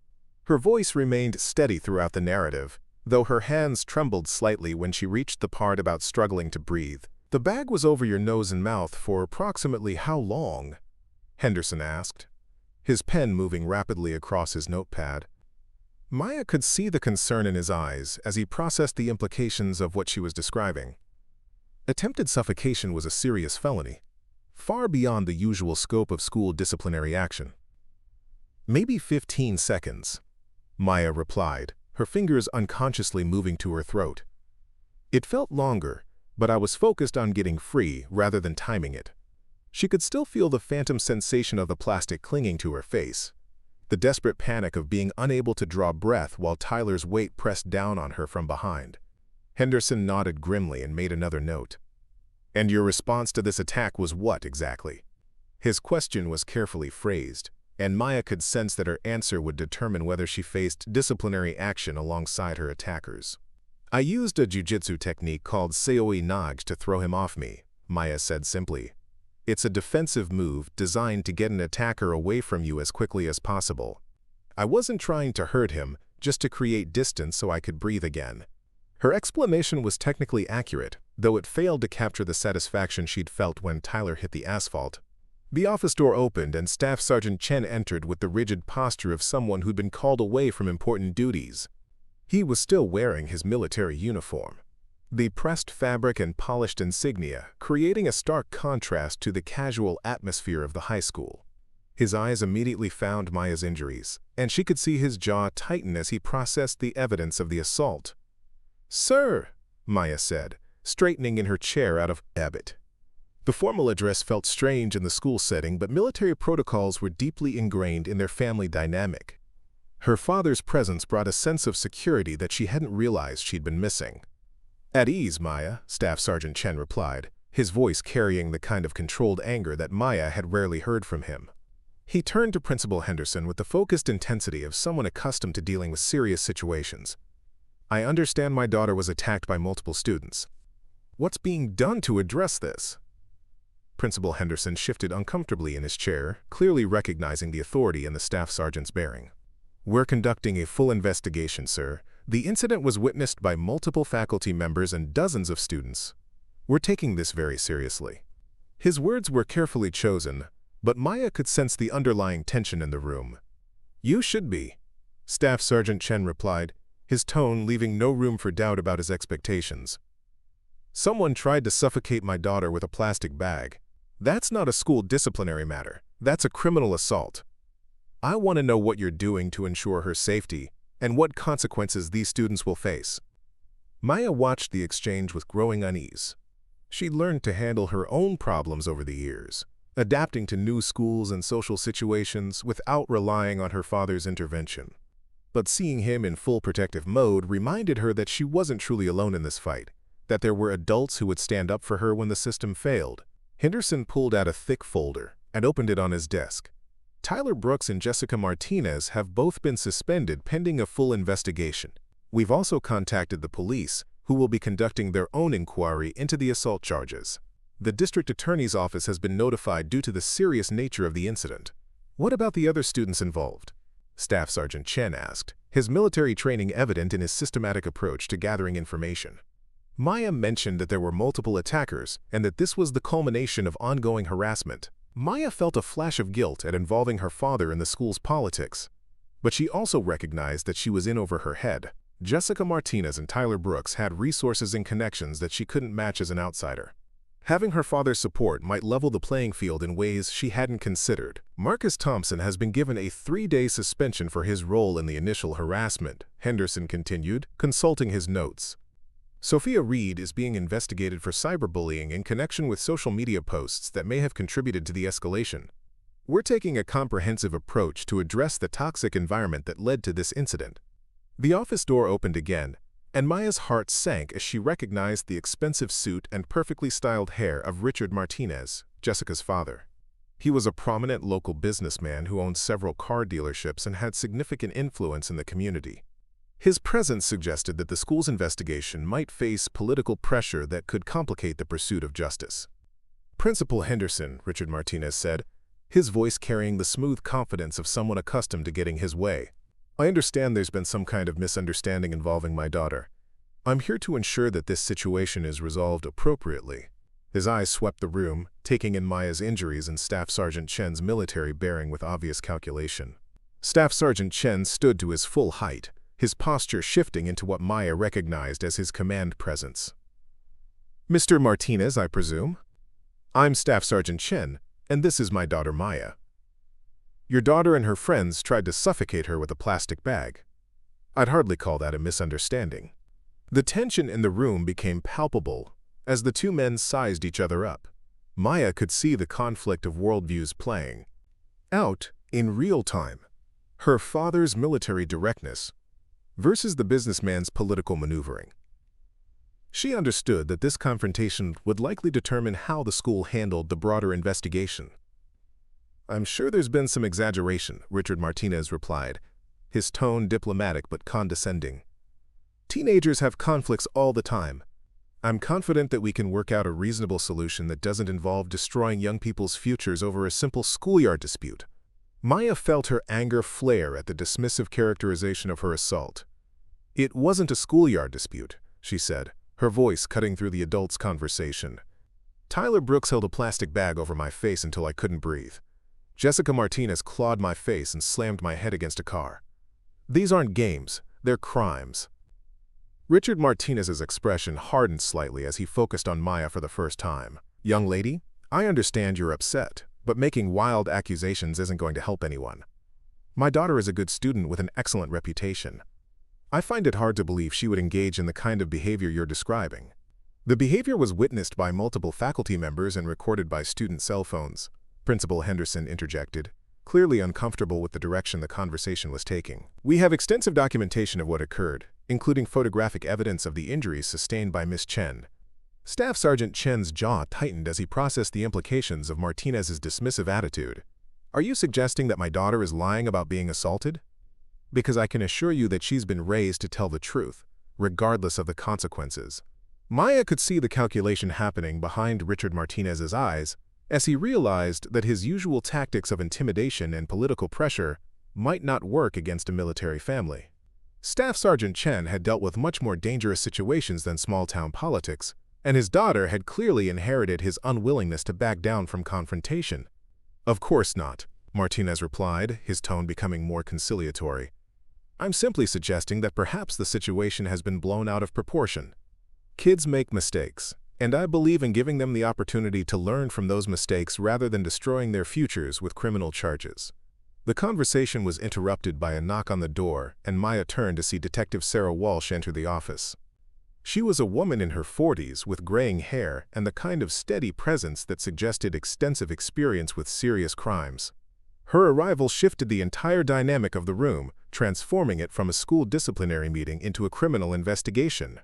Her voice remained steady throughout the narrative, though her hands trembled slightly when she reached the part about struggling to breathe. "The bag was over your nose and mouth for approximately how long?" Henderson asked, his pen moving rapidly across his notepad. Maya could see the concern in his eyes as he processed the implications of what she was describing. Attempted suffocation was a serious felony, far beyond the usual scope of school disciplinary action. "Maybe 15 seconds, Maya replied, her fingers unconsciously moving to her throat. "It felt longer, but I was focused on getting free rather than timing it." She could still feel the phantom sensation of the plastic clinging to her face, the desperate panic of being unable to draw breath while Tyler's weight pressed down on her from behind. Henderson nodded grimly and made another note. "And your response to this attack was what exactly?" His question was carefully phrased, and Maya could sense that her answer would determine whether she faced disciplinary action alongside her attackers. "I used a jujitsu technique called seoi nage to throw him off me," Maya said simply. "It's a defensive move designed to get an attacker away from you as quickly as possible. I wasn't trying to hurt him, just to create distance so I could breathe again." Her explanation was technically accurate, though it failed to capture the satisfaction she'd felt when Tyler hit the asphalt. The office door opened and Staff Sergeant Chen entered with the rigid posture of someone who'd been called away from important duties. He was still wearing his military uniform, the pressed fabric and polished insignia creating a stark contrast to the casual atmosphere of the high school. His eyes immediately found Maya's injuries, and she could see his jaw tighten as he processed the evidence of the assault. "Sir," Maya said, straightening in her chair out of habit. The formal address felt strange in the school setting, but military protocols were deeply ingrained in their family dynamic. Her father's presence brought a sense of security that she hadn't realized she'd been missing. "At ease, Maya," Staff Sergeant Chen replied, his voice carrying the kind of controlled anger that Maya had rarely heard from him. He turned to Principal Henderson with the focused intensity of someone accustomed to dealing with serious situations. "I understand my daughter was attacked by multiple students. What's being done to address this?" Principal Henderson shifted uncomfortably in his chair, clearly recognizing the authority in the staff sergeant's bearing. "We're conducting a full investigation, sir. The incident was witnessed by multiple faculty members and dozens of students. We're taking this very seriously." His words were carefully chosen, but Maya could sense the underlying tension in the room. "You should be," Staff Sergeant Chen replied, his tone leaving no room for doubt about his expectations. "Someone tried to suffocate my daughter with a plastic bag. That's not a school disciplinary matter. That's a criminal assault. I want to know what you're doing to ensure her safety and what consequences these students will face." Maya watched the exchange with growing unease. She'd learned to handle her own problems over the years, adapting to new schools and social situations without relying on her father's intervention. But seeing him in full protective mode reminded her that she wasn't truly alone in this fight, that there were adults who would stand up for her when the system failed. Henderson pulled out a thick folder and opened it on his desk. "Tyler Brooks and Jessica Martinez have both been suspended pending a full investigation. We've also contacted the police, who will be conducting their own inquiry into the assault charges. The district attorney's office has been notified due to the serious nature of the incident." "What about the other students involved?" Staff Sergeant Chen asked, his military training evident in his systematic approach to gathering information. Maya mentioned that there were multiple attackers and that this was the culmination of ongoing harassment. Maya felt a flash of guilt at involving her father in the school's politics, but she also recognized that she was in over her head. Jessica Martinez and Tyler Brooks had resources and connections that she couldn't match as an outsider. Having her father's support might level the playing field in ways she hadn't considered. "Marcus Thompson has been given a 3-day suspension for his role in the initial harassment," Henderson continued, consulting his notes. "Sophia Reed is being investigated for cyberbullying in connection with social media posts that may have contributed to the escalation. We're taking a comprehensive approach to address the toxic environment that led to this incident." The office door opened again, and Maya's heart sank as she recognized the expensive suit and perfectly styled hair of Richard Martinez, Jessica's father. He was a prominent local businessman who owned several car dealerships and had significant influence in the community. His presence suggested that the school's investigation might face political pressure that could complicate the pursuit of justice. "Principal Henderson," Richard Martinez said, his voice carrying the smooth confidence of someone accustomed to getting his way. "I understand there's been some kind of misunderstanding involving my daughter. I'm here to ensure that this situation is resolved appropriately." His eyes swept the room, taking in Maya's injuries and Staff Sergeant Chen's military bearing with obvious calculation. Staff Sergeant Chen stood to his full height, his posture shifting into what Maya recognized as his command presence. "Mr. Martinez, I presume? I'm Staff Sergeant Chen, and this is my daughter Maya. Your daughter and her friends tried to suffocate her with a plastic bag. I'd hardly call that a misunderstanding." The tension in the room became palpable as the two men sized each other up. Maya could see the conflict of worldviews playing out in real time. Her father's military directness versus the businessman's political maneuvering. She understood that this confrontation would likely determine how the school handled the broader investigation. "I'm sure there's been some exaggeration," Richard Martinez replied, his tone diplomatic but condescending. "Teenagers have conflicts all the time. I'm confident that we can work out a reasonable solution that doesn't involve destroying young people's futures over a simple schoolyard dispute." Maya felt her anger flare at the dismissive characterization of her assault. "It wasn't a schoolyard dispute," she said, her voice cutting through the adults' conversation. "Tyler Brooks held a plastic bag over my face until I couldn't breathe. Jessica Martinez clawed my face and slammed my head against a car. These aren't games, they're crimes." Richard Martinez's expression hardened slightly as he focused on Maya for the first time. "Young lady, I understand you're upset, but making wild accusations isn't going to help anyone. My daughter is a good student with an excellent reputation. I find it hard to believe she would engage in the kind of behavior you're describing. The behavior was witnessed by multiple faculty members and recorded by student cell phones, Principal Henderson interjected, clearly uncomfortable with the direction the conversation was taking. We have extensive documentation of what occurred, including photographic evidence of the injuries sustained by Miss Chen. Staff Sergeant Chen's jaw tightened as he processed the implications of Martinez's dismissive attitude. Are you suggesting that my daughter is lying about being assaulted? Because I can assure you that she's been raised to tell the truth, regardless of the consequences. Maya could see the calculation happening behind Richard Martinez's eyes as he realized that his usual tactics of intimidation and political pressure might not work against a military family. Staff Sergeant Chen had dealt with much more dangerous situations than small-town politics, and his daughter had clearly inherited his unwillingness to back down from confrontation. Of course not, Martinez replied, his tone becoming more conciliatory. I'm simply suggesting that perhaps the situation has been blown out of proportion. Kids make mistakes, and I believe in giving them the opportunity to learn from those mistakes rather than destroying their futures with criminal charges. The conversation was interrupted by a knock on the door, and Maya turned to see Detective Sarah Walsh enter the office. She was a woman in her 40s with graying hair and the kind of steady presence that suggested extensive experience with serious crimes. Her arrival shifted the entire dynamic of the room, transforming it from a school disciplinary meeting into a criminal investigation.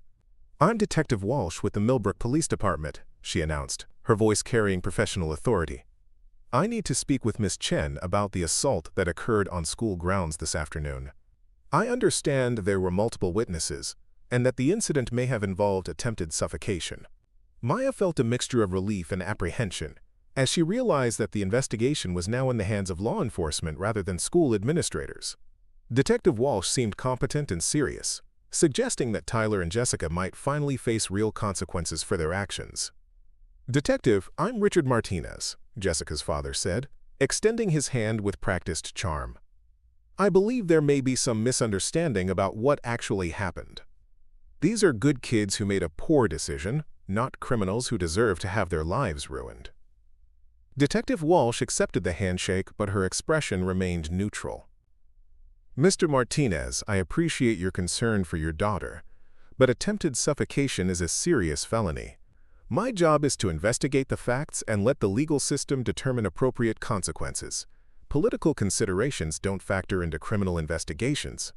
I'm Detective Walsh with the Millbrook Police Department, she announced, her voice carrying professional authority. I need to speak with Miss Chen about the assault that occurred on school grounds this afternoon. I understand there were multiple witnesses, and that the incident may have involved attempted suffocation. Maya felt a mixture of relief and apprehension, as she realized that the investigation was now in the hands of law enforcement rather than school administrators. Detective Walsh seemed competent and serious, suggesting that Tyler and Jessica might finally face real consequences for their actions. Detective, I'm Richard Martinez, Jessica's father said, extending his hand with practiced charm. I believe there may be some misunderstanding about what actually happened. These are good kids who made a poor decision, not criminals who deserve to have their lives ruined. Detective Walsh accepted the handshake, but her expression remained neutral. Mr. Martinez, I appreciate your concern for your daughter, but attempted suffocation is a serious felony. My job is to investigate the facts and let the legal system determine appropriate consequences. Political considerations don't factor into criminal investigations.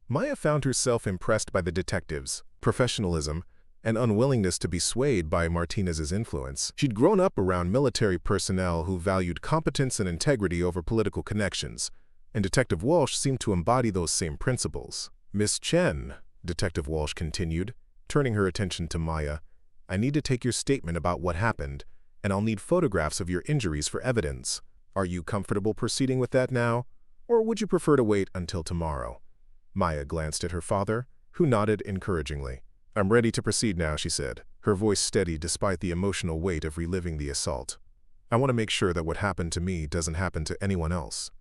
Maya found herself impressed by the detective's professionalism and unwillingness to be swayed by Martinez's influence. She'd grown up around military personnel who valued competence and integrity over political connections, and Detective Walsh seemed to embody those same principles. Miss Chen, Detective Walsh continued, turning her attention to Maya, I need to take your statement about what happened, and I'll need photographs of your injuries for evidence. Are you comfortable proceeding with that now, or would you prefer to wait until tomorrow? Maya glanced at her father, who nodded encouragingly. I'm ready to proceed now, she said, her voice steady despite the emotional weight of reliving the assault. I want to make sure that what happened to me doesn't happen to anyone else.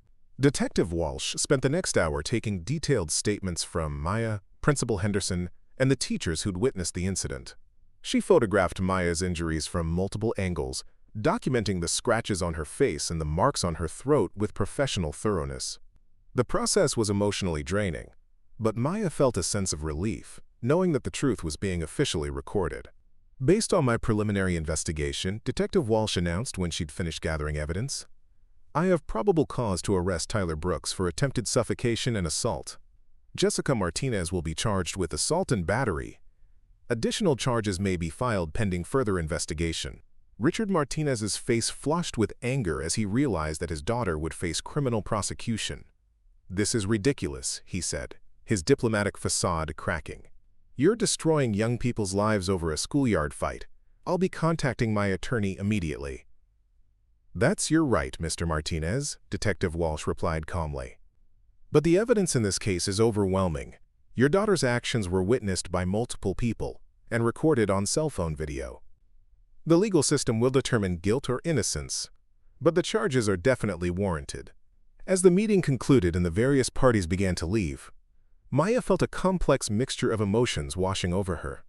Detective Walsh spent the next hour taking detailed statements from Maya, Principal Henderson, and the teachers who'd witnessed the incident. She photographed Maya's injuries from multiple angles, documenting the scratches on her face and the marks on her throat with professional thoroughness. The process was emotionally draining, but Maya felt a sense of relief, knowing that the truth was being officially recorded. Based on my preliminary investigation, Detective Walsh announced when she'd finished gathering evidence, I have probable cause to arrest Tyler Brooks for attempted suffocation and assault. Jessica Martinez will be charged with assault and battery. Additional charges may be filed pending further investigation. Richard Martinez's face flushed with anger as he realized that his daughter would face criminal prosecution. This is ridiculous, he said, his diplomatic facade cracking. You're destroying young people's lives over a schoolyard fight. I'll be contacting my attorney immediately. That's your right, Mr. Martinez, Detective Walsh replied calmly. But the evidence in this case is overwhelming. Your daughter's actions were witnessed by multiple people and recorded on cell phone video. The legal system will determine guilt or innocence, but the charges are definitely warranted. As the meeting concluded and the various parties began to leave, Maya felt a complex mixture of emotions washing over her.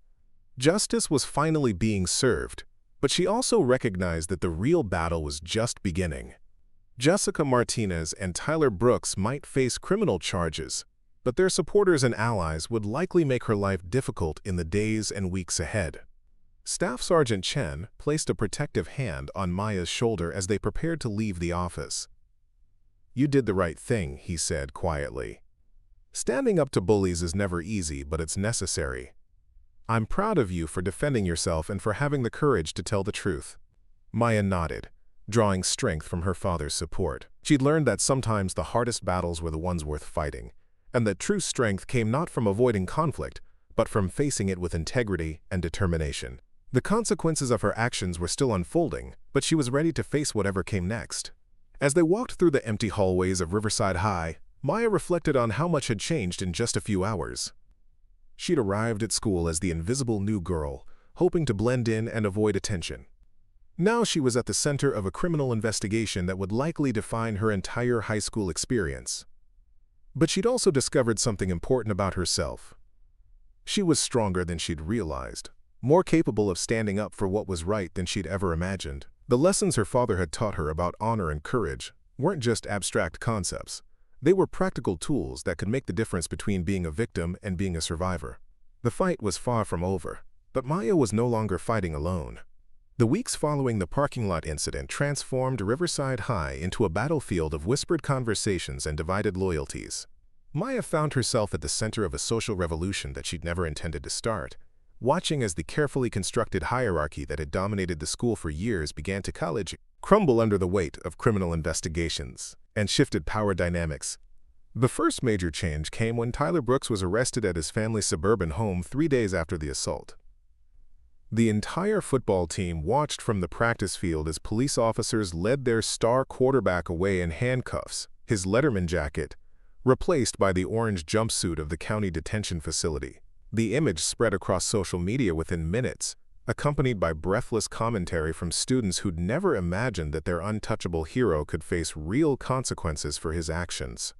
Justice was finally being served, but she also recognized that the real battle was just beginning. Jessica Martinez and Tyler Brooks might face criminal charges, but their supporters and allies would likely make her life difficult in the days and weeks ahead. Staff Sergeant Chen placed a protective hand on Maya's shoulder as they prepared to leave the office. "You did the right thing," he said quietly. "Standing up to bullies is never easy, but it's necessary. I'm proud of you for defending yourself and for having the courage to tell the truth." Maya nodded, drawing strength from her father's support. She'd learned that sometimes the hardest battles were the ones worth fighting, and that true strength came not from avoiding conflict, but from facing it with integrity and determination. The consequences of her actions were still unfolding, but she was ready to face whatever came next. As they walked through the empty hallways of Riverside High, Maya reflected on how much had changed in just a few hours. She'd arrived at school as the invisible new girl, hoping to blend in and avoid attention. Now she was at the center of a criminal investigation that would likely define her entire high school experience. But she'd also discovered something important about herself. She was stronger than she'd realized, more capable of standing up for what was right than she'd ever imagined. The lessons her father had taught her about honor and courage weren't just abstract concepts. They were practical tools that could make the difference between being a victim and being a survivor. The fight was far from over, but Maya was no longer fighting alone. The weeks following the parking lot incident transformed Riverside High into a battlefield of whispered conversations and divided loyalties. Maya found herself at the center of a social revolution that she'd never intended to start, watching as the carefully constructed hierarchy that had dominated the school for years began to crumble under the weight of criminal investigations and shifted power dynamics. The first major change came when Tyler Brooks was arrested at his family's suburban home 3 days after the assault. The entire football team watched from the practice field as police officers led their star quarterback away in handcuffs, his Letterman jacket replaced by the orange jumpsuit of the county detention facility. The image spread across social media within minutes, accompanied by breathless commentary from students who'd never imagined that their untouchable hero could face real consequences for his actions.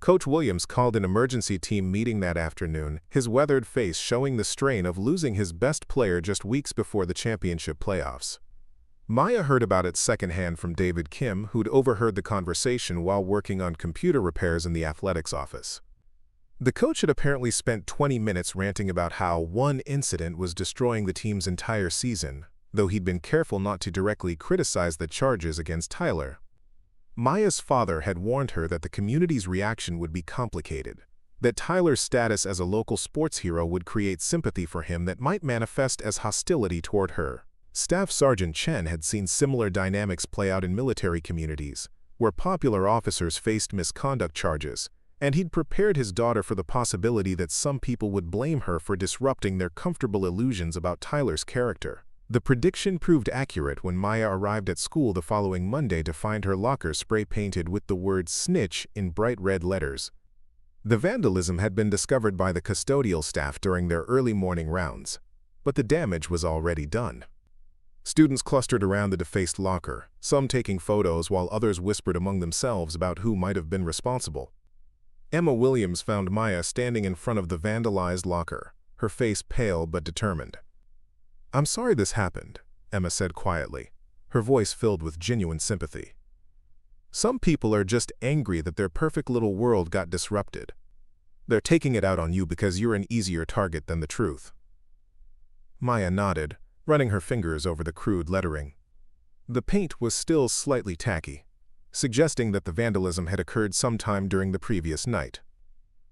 Coach Williams called an emergency team meeting that afternoon, his weathered face showing the strain of losing his best player just weeks before the championship playoffs. Maya heard about it secondhand from David Kim, who'd overheard the conversation while working on computer repairs in the athletics office. The coach had apparently spent 20 minutes ranting about how one incident was destroying the team's entire season, though he'd been careful not to directly criticize the charges against Tyler. Maya's father had warned her that the community's reaction would be complicated, that Tyler's status as a local sports hero would create sympathy for him that might manifest as hostility toward her. Staff Sergeant Chen had seen similar dynamics play out in military communities, where popular officers faced misconduct charges, and he'd prepared his daughter for the possibility that some people would blame her for disrupting their comfortable illusions about Tyler's character. The prediction proved accurate when Maya arrived at school the following Monday to find her locker spray-painted with the word "snitch" in bright red letters. The vandalism had been discovered by the custodial staff during their early morning rounds, but the damage was already done. Students clustered around the defaced locker, some taking photos while others whispered among themselves about who might have been responsible. Emma Williams found Maya standing in front of the vandalized locker, her face pale but determined. "I'm sorry this happened," Emma said quietly, her voice filled with genuine sympathy. "Some people are just angry that their perfect little world got disrupted. They're taking it out on you because you're an easier target than the truth." Maya nodded, running her fingers over the crude lettering. The paint was still slightly tacky, suggesting that the vandalism had occurred sometime during the previous night.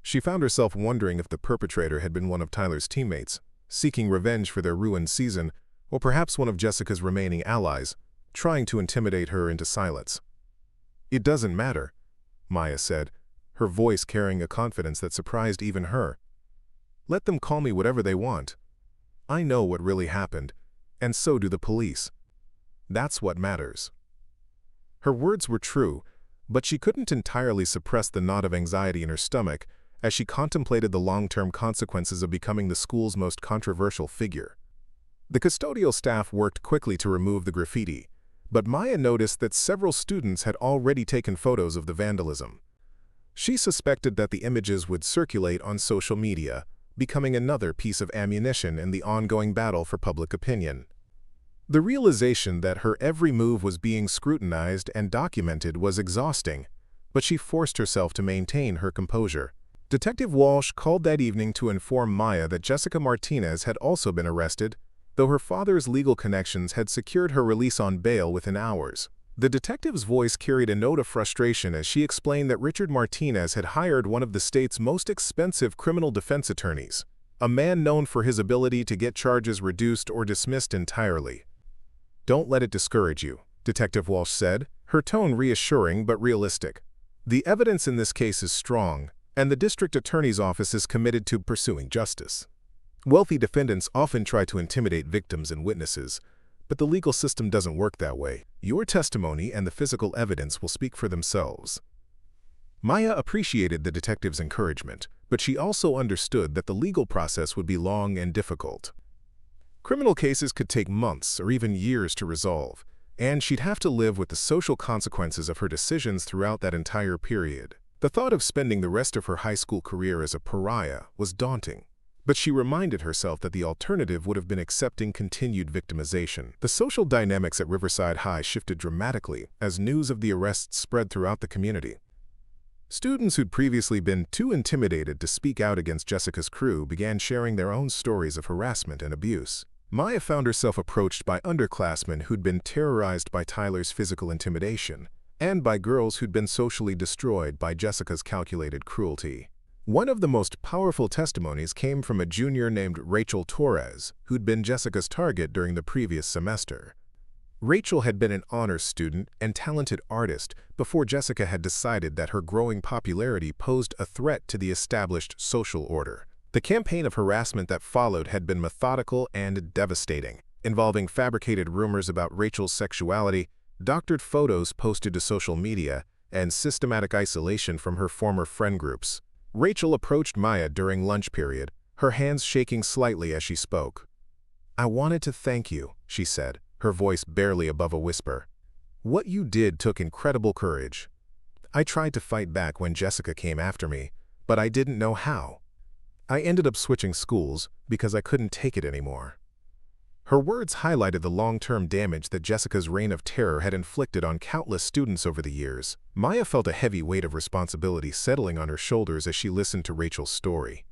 She found herself wondering if the perpetrator had been one of Tyler's teammates, seeking revenge for their ruined season, or perhaps one of Jessica's remaining allies, trying to intimidate her into silence. "It doesn't matter," Maya said, her voice carrying a confidence that surprised even her. "Let them call me whatever they want. I know what really happened, and so do the police. That's what matters." Her words were true, but she couldn't entirely suppress the knot of anxiety in her stomach as she contemplated the long-term consequences of becoming the school's most controversial figure. The custodial staff worked quickly to remove the graffiti, but Maya noticed that several students had already taken photos of the vandalism. She suspected that the images would circulate on social media, becoming another piece of ammunition in the ongoing battle for public opinion. The realization that her every move was being scrutinized and documented was exhausting, but she forced herself to maintain her composure. Detective Walsh called that evening to inform Maya that Jessica Martinez had also been arrested, though her father's legal connections had secured her release on bail within hours. The detective's voice carried a note of frustration as she explained that Richard Martinez had hired one of the state's most expensive criminal defense attorneys, a man known for his ability to get charges reduced or dismissed entirely. "Don't let it discourage you," Detective Walsh said, her tone reassuring but realistic. "The evidence in this case is strong, and the district attorney's office is committed to pursuing justice. Wealthy defendants often try to intimidate victims and witnesses, but the legal system doesn't work that way. Your testimony and the physical evidence will speak for themselves." Maya appreciated the detective's encouragement, but she also understood that the legal process would be long and difficult. Criminal cases could take months or even years to resolve, and she'd have to live with the social consequences of her decisions throughout that entire period. The thought of spending the rest of her high school career as a pariah was daunting, but she reminded herself that the alternative would have been accepting continued victimization. The social dynamics at Riverside High shifted dramatically as news of the arrests spread throughout the community. Students who'd previously been too intimidated to speak out against Jessica's crew began sharing their own stories of harassment and abuse. Maya found herself approached by underclassmen who'd been terrorized by Tyler's physical intimidation, and by girls who'd been socially destroyed by Jessica's calculated cruelty. One of the most powerful testimonies came from a junior named Rachel Torres, who'd been Jessica's target during the previous semester. Rachel had been an honors student and talented artist before Jessica had decided that her growing popularity posed a threat to the established social order. The campaign of harassment that followed had been methodical and devastating, involving fabricated rumors about Rachel's sexuality, doctored photos posted to social media, and systematic isolation from her former friend groups. Rachel approached Maya during lunch period, her hands shaking slightly as she spoke. "I wanted to thank you," she said, her voice barely above a whisper. "What you did took incredible courage. I tried to fight back when Jessica came after me, but I didn't know how. I ended up switching schools because I couldn't take it anymore." Her words highlighted the long-term damage that Jessica's reign of terror had inflicted on countless students over the years. Maya felt a heavy weight of responsibility settling on her shoulders as she listened to Rachel's story.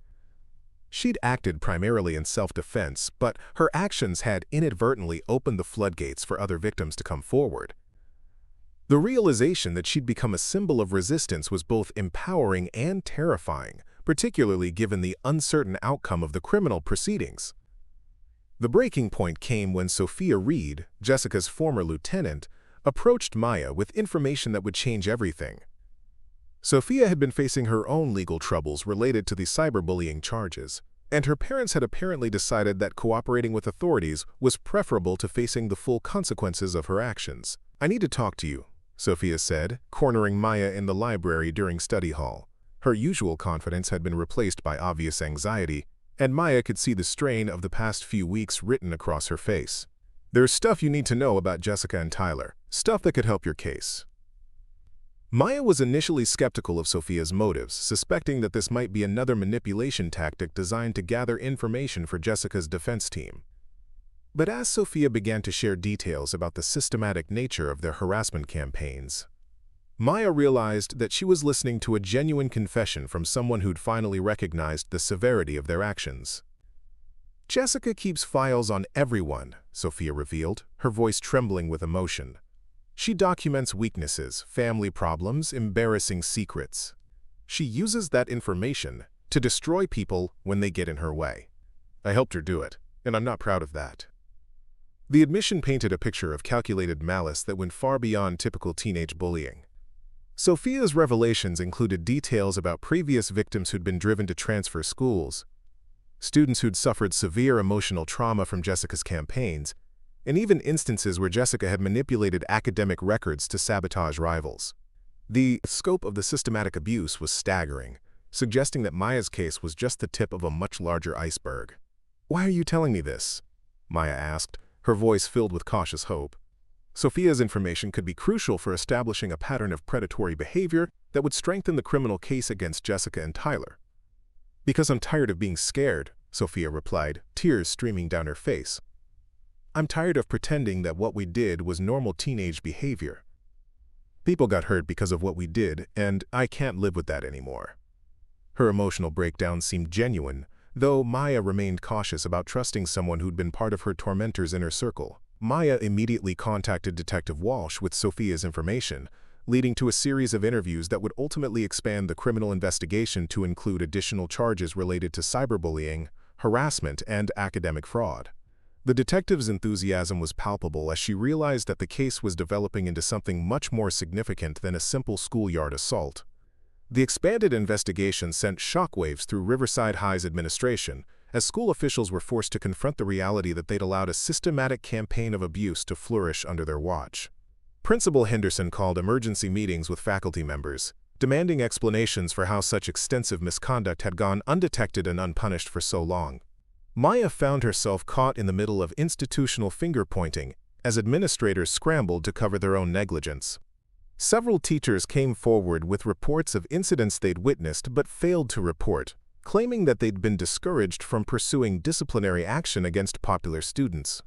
She'd acted primarily in self-defense, but her actions had inadvertently opened the floodgates for other victims to come forward. The realization that she'd become a symbol of resistance was both empowering and terrifying, particularly given the uncertain outcome of the criminal proceedings. The breaking point came when Sophia Reed, Jessica's former lieutenant, approached Maya with information that would change everything. Sophia had been facing her own legal troubles related to the cyberbullying charges, and her parents had apparently decided that cooperating with authorities was preferable to facing the full consequences of her actions. "I need to talk to you," Sophia said, cornering Maya in the library during study hall. Her usual confidence had been replaced by obvious anxiety, and Maya could see the strain of the past few weeks written across her face. "There's stuff you need to know about Jessica and Tyler, stuff that could help your case." Maya was initially skeptical of Sophia's motives, suspecting that this might be another manipulation tactic designed to gather information for Jessica's defense team. But as Sophia began to share details about the systematic nature of their harassment campaigns, Maya realized that she was listening to a genuine confession from someone who'd finally recognized the severity of their actions. "Jessica keeps files on everyone," Sophia revealed, her voice trembling with emotion. "She documents weaknesses, family problems, embarrassing secrets. She uses that information to destroy people when they get in her way. I helped her do it, and I'm not proud of that." The admission painted a picture of calculated malice that went far beyond typical teenage bullying. Sophia's revelations included details about previous victims who'd been driven to transfer schools, students who'd suffered severe emotional trauma from Jessica's campaigns, and even instances where Jessica had manipulated academic records to sabotage rivals. The scope of the systematic abuse was staggering, suggesting that Maya's case was just the tip of a much larger iceberg. "Why are you telling me this?" Maya asked, her voice filled with cautious hope. Sophia's information could be crucial for establishing a pattern of predatory behavior that would strengthen the criminal case against Jessica and Tyler. "Because I'm tired of being scared," Sophia replied, tears streaming down her face. "I'm tired of pretending that what we did was normal teenage behavior. People got hurt because of what we did, and I can't live with that anymore." Her emotional breakdown seemed genuine, though Maya remained cautious about trusting someone who'd been part of her tormentor's inner circle. Maya immediately contacted Detective Walsh with Sophia's information, leading to a series of interviews that would ultimately expand the criminal investigation to include additional charges related to cyberbullying, harassment, and academic fraud. The detective's enthusiasm was palpable as she realized that the case was developing into something much more significant than a simple schoolyard assault. The expanded investigation sent shockwaves through Riverside High's administration, as school officials were forced to confront the reality that they'd allowed a systematic campaign of abuse to flourish under their watch. Principal Henderson called emergency meetings with faculty members, demanding explanations for how such extensive misconduct had gone undetected and unpunished for so long. Maya found herself caught in the middle of institutional finger-pointing as administrators scrambled to cover their own negligence. Several teachers came forward with reports of incidents they'd witnessed but failed to report, claiming that they'd been discouraged from pursuing disciplinary action against popular students.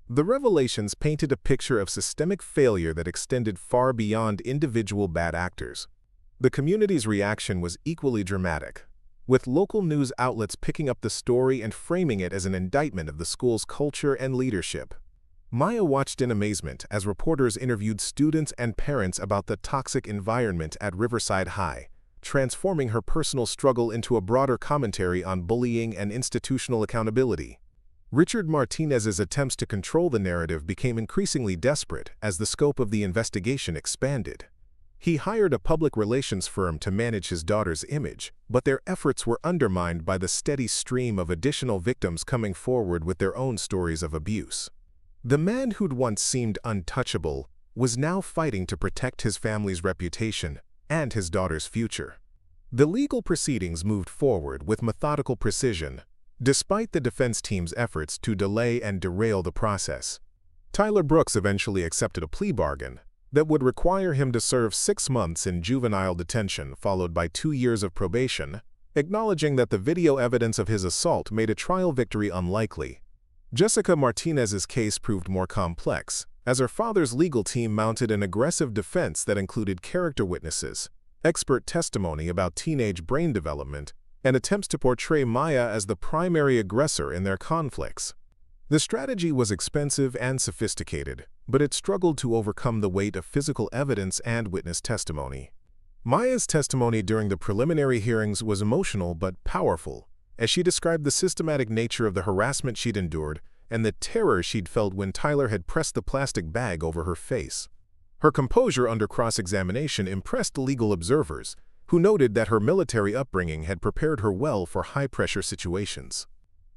The revelations painted a picture of systemic failure that extended far beyond individual bad actors. The community's reaction was equally dramatic, with local news outlets picking up the story and framing it as an indictment of the school's culture and leadership. Maya watched in amazement as reporters interviewed students and parents about the toxic environment at Riverside High, transforming her personal struggle into a broader commentary on bullying and institutional accountability. Richard Martinez's attempts to control the narrative became increasingly desperate as the scope of the investigation expanded. He hired a public relations firm to manage his daughter's image, but their efforts were undermined by the steady stream of additional victims coming forward with their own stories of abuse. The man who'd once seemed untouchable was now fighting to protect his family's reputation and his daughter's future. The legal proceedings moved forward with methodical precision, despite the defense team's efforts to delay and derail the process. Tyler Brooks eventually accepted a plea bargain that would require him to serve 6 months in juvenile detention followed by 2 years of probation, acknowledging that the video evidence of his assault made a trial victory unlikely. Jessica Martinez's case proved more complex, as her father's legal team mounted an aggressive defense that included character witnesses, expert testimony about teenage brain development, and attempts to portray Maya as the primary aggressor in their conflicts. The strategy was expensive and sophisticated, but it struggled to overcome the weight of physical evidence and witness testimony. Maya's testimony during the preliminary hearings was emotional but powerful, as she described the systematic nature of the harassment she'd endured and the terror she'd felt when Tyler had pressed the plastic bag over her face. Her composure under cross-examination impressed legal observers, who noted that her military upbringing had prepared her well for high-pressure situations.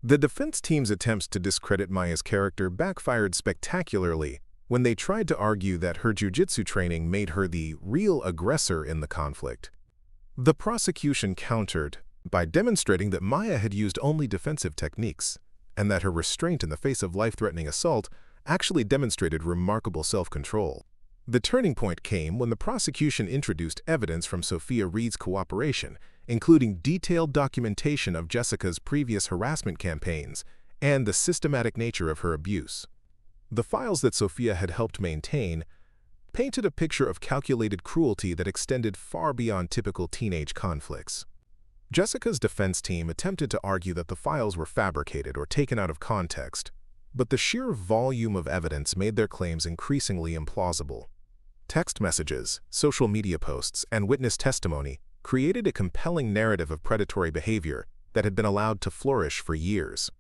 The defense team's attempts to discredit Maya's character backfired spectacularly when they tried to argue that her jiu-jitsu training made her the real aggressor in the conflict. The prosecution countered by demonstrating that Maya had used only defensive techniques, and that her restraint in the face of life-threatening assault actually demonstrated remarkable self-control. The turning point came when the prosecution introduced evidence from Sophia Reed's cooperation, including detailed documentation of Jessica's previous harassment campaigns and the systematic nature of her abuse. The files that Sophia had helped maintain painted a picture of calculated cruelty that extended far beyond typical teenage conflicts. Jessica's defense team attempted to argue that the files were fabricated or taken out of context, but the sheer volume of evidence made their claims increasingly implausible. Text messages, social media posts, and witness testimony created a compelling narrative of predatory behavior that had been allowed to flourish for years.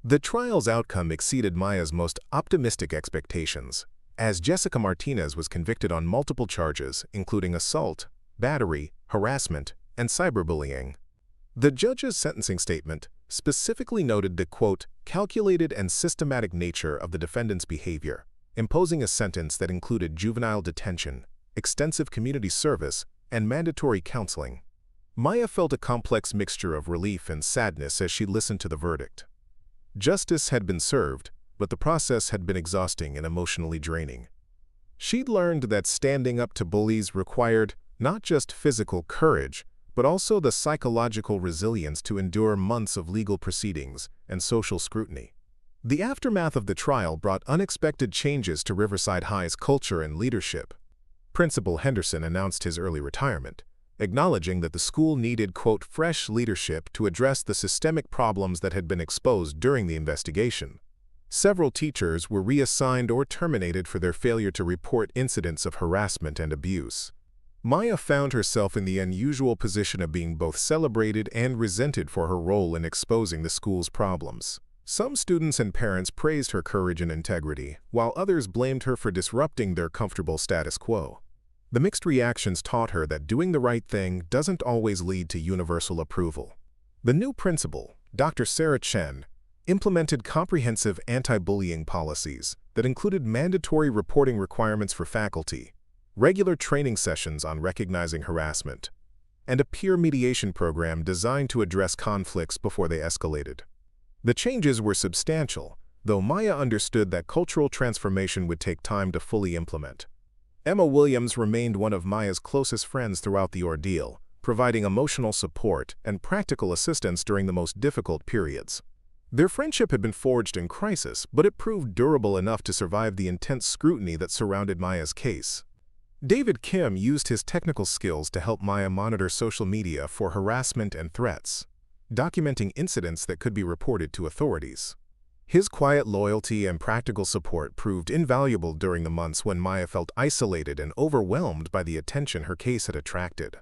The trial's outcome exceeded Maya's most optimistic expectations, as Jessica Martinez was convicted on multiple charges, including assault, battery, harassment, and cyberbullying. The judge's sentencing statement specifically noted the, quote, calculated and systematic nature of the defendant's behavior, imposing a sentence that included juvenile detention, extensive community service, and mandatory counseling. Maya felt a complex mixture of relief and sadness as she listened to the verdict. Justice had been served, but the process had been exhausting and emotionally draining. She'd learned that standing up to bullies required not just physical courage, but also the psychological resilience to endure months of legal proceedings and social scrutiny. The aftermath of the trial brought unexpected changes to Riverside High's culture and leadership. Principal Henderson announced his early retirement, acknowledging that the school needed, quote, fresh leadership to address the systemic problems that had been exposed during the investigation. Several teachers were reassigned or terminated for their failure to report incidents of harassment and abuse. Maya found herself in the unusual position of being both celebrated and resented for her role in exposing the school's problems. Some students and parents praised her courage and integrity, while others blamed her for disrupting their comfortable status quo. The mixed reactions taught her that doing the right thing doesn't always lead to universal approval. The new principal, Dr. Maya Chen, implemented comprehensive anti-bullying policies that included mandatory reporting requirements for faculty, regular training sessions on recognizing harassment, and a peer mediation program designed to address conflicts before they escalated. The changes were substantial, though Maya understood that cultural transformation would take time to fully implement. Emma Williams remained one of Maya's closest friends throughout the ordeal, providing emotional support and practical assistance during the most difficult periods. Their friendship had been forged in crisis, but it proved durable enough to survive the intense scrutiny that surrounded Maya's case. David Kim used his technical skills to help Maya monitor social media for harassment and threats, documenting incidents that could be reported to authorities. His quiet loyalty and practical support proved invaluable during the months when Maya felt isolated and overwhelmed by the attention her case had attracted.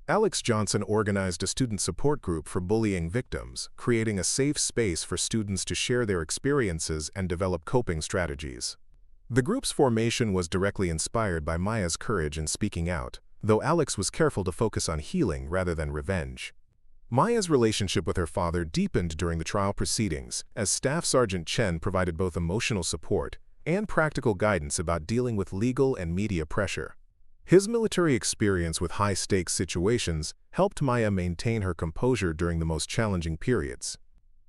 Alex Johnson organized a student support group for bullying victims, creating a safe space for students to share their experiences and develop coping strategies. The group's formation was directly inspired by Maya's courage in speaking out, though Alex was careful to focus on healing rather than revenge. Maya's relationship with her father deepened during the trial proceedings, as Staff Sergeant Chen provided both emotional support and practical guidance about dealing with legal and media pressure. His military experience with high-stakes situations helped Maya maintain her composure during the most challenging periods.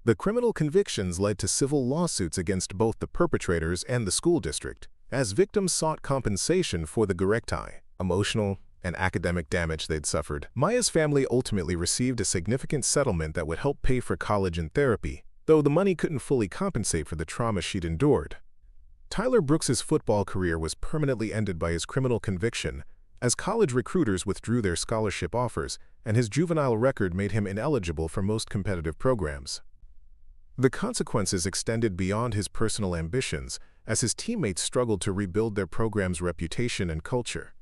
The criminal convictions led to civil lawsuits against both the perpetrators and the school district, as victims sought compensation for the direct emotional, and academic damage they'd suffered. Maya's family ultimately received a significant settlement that would help pay for college and therapy, though the money couldn't fully compensate for the trauma she'd endured. Tyler Brooks's football career was permanently ended by his criminal conviction, as college recruiters withdrew their scholarship offers, and his juvenile record made him ineligible for most competitive programs. The consequences extended beyond his personal ambitions, as his teammates struggled to rebuild their program's reputation and culture.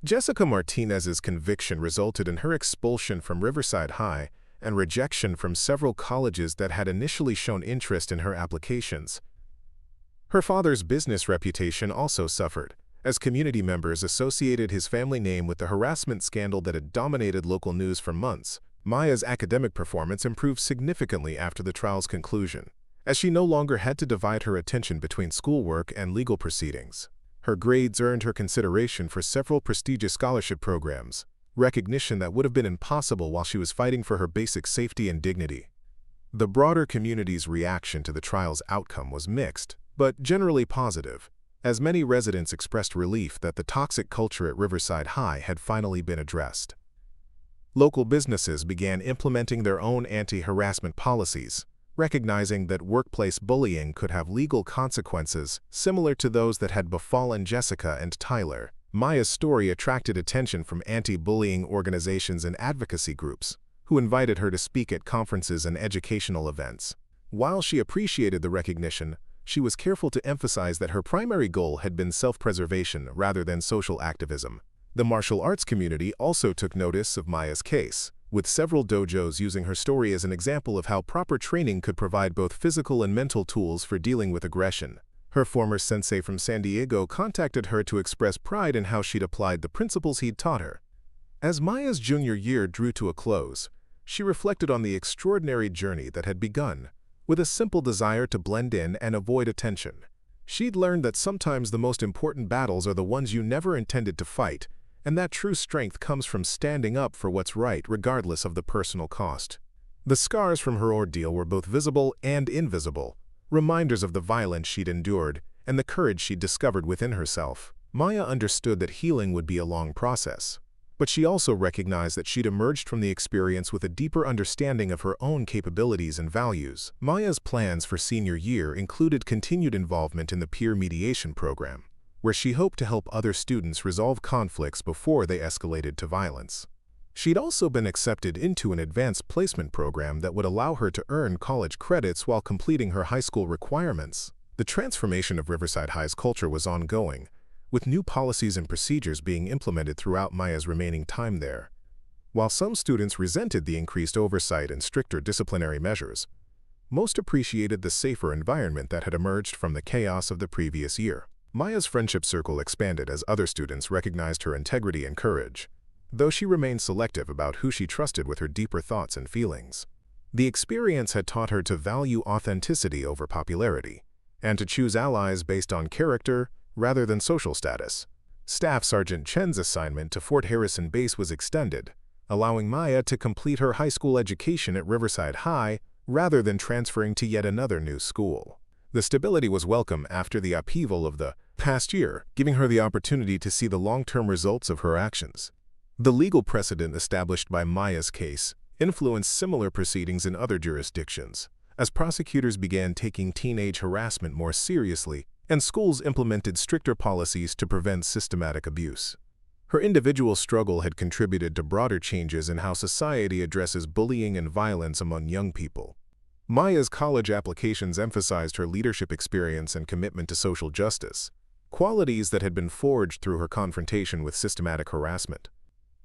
Jessica Martinez's conviction resulted in her expulsion from Riverside High and rejection from several colleges that had initially shown interest in her applications. Her father's business reputation also suffered, as community members associated his family name with the harassment scandal that had dominated local news for months. Maya's academic performance improved significantly after the trial's conclusion, as she no longer had to divide her attention between schoolwork and legal proceedings. Her grades earned her consideration for several prestigious scholarship programs, recognition that would have been impossible while she was fighting for her basic safety and dignity. The broader community's reaction to the trial's outcome was mixed, but generally positive, as many residents expressed relief that the toxic culture at Riverside High had finally been addressed. Local businesses began implementing their own anti-harassment policies, recognizing that workplace bullying could have legal consequences similar to those that had befallen Jessica and Tyler. Maya's story attracted attention from anti-bullying organizations and advocacy groups, who invited her to speak at conferences and educational events. While she appreciated the recognition, she was careful to emphasize that her primary goal had been self-preservation rather than social activism. The martial arts community also took notice of Maya's case, with several dojos using her story as an example of how proper training could provide both physical and mental tools for dealing with aggression. Her former sensei from San Diego contacted her to express pride in how she'd applied the principles he'd taught her. As Maya's junior year drew to a close, she reflected on the extraordinary journey that had begun, with a simple desire to blend in and avoid attention. She'd learned that sometimes the most important battles are the ones you never intended to fight, and that true strength comes from standing up for what's right regardless of the personal cost. The scars from her ordeal were both visible and invisible, reminders of the violence she'd endured and the courage she'd discovered within herself. Maya understood that healing would be a long process, but she also recognized that she'd emerged from the experience with a deeper understanding of her own capabilities and values. Maya's plans for senior year included continued involvement in the peer mediation program, where she hoped to help other students resolve conflicts before they escalated to violence. She'd also been accepted into an advanced placement program that would allow her to earn college credits while completing her high school requirements. The transformation of Riverside High's culture was ongoing, with new policies and procedures being implemented throughout Maya's remaining time there. While some students resented the increased oversight and stricter disciplinary measures, most appreciated the safer environment that had emerged from the chaos of the previous year. Maya's friendship circle expanded as other students recognized her integrity and courage, though she remained selective about who she trusted with her deeper thoughts and feelings. The experience had taught her to value authenticity over popularity, and to choose allies based on character rather than social status. Staff Sergeant Chen's assignment to Fort Harrison Base was extended, allowing Maya to complete her high school education at Riverside High rather than transferring to yet another new school. The stability was welcome after the upheaval of the past year, giving her the opportunity to see the long-term results of her actions. The legal precedent established by Maya's case influenced similar proceedings in other jurisdictions, as prosecutors began taking teenage harassment more seriously and schools implemented stricter policies to prevent systematic abuse. Her individual struggle had contributed to broader changes in how society addresses bullying and violence among young people. Maya's college applications emphasized her leadership experience and commitment to social justice, qualities that had been forged through her confrontation with systematic harassment.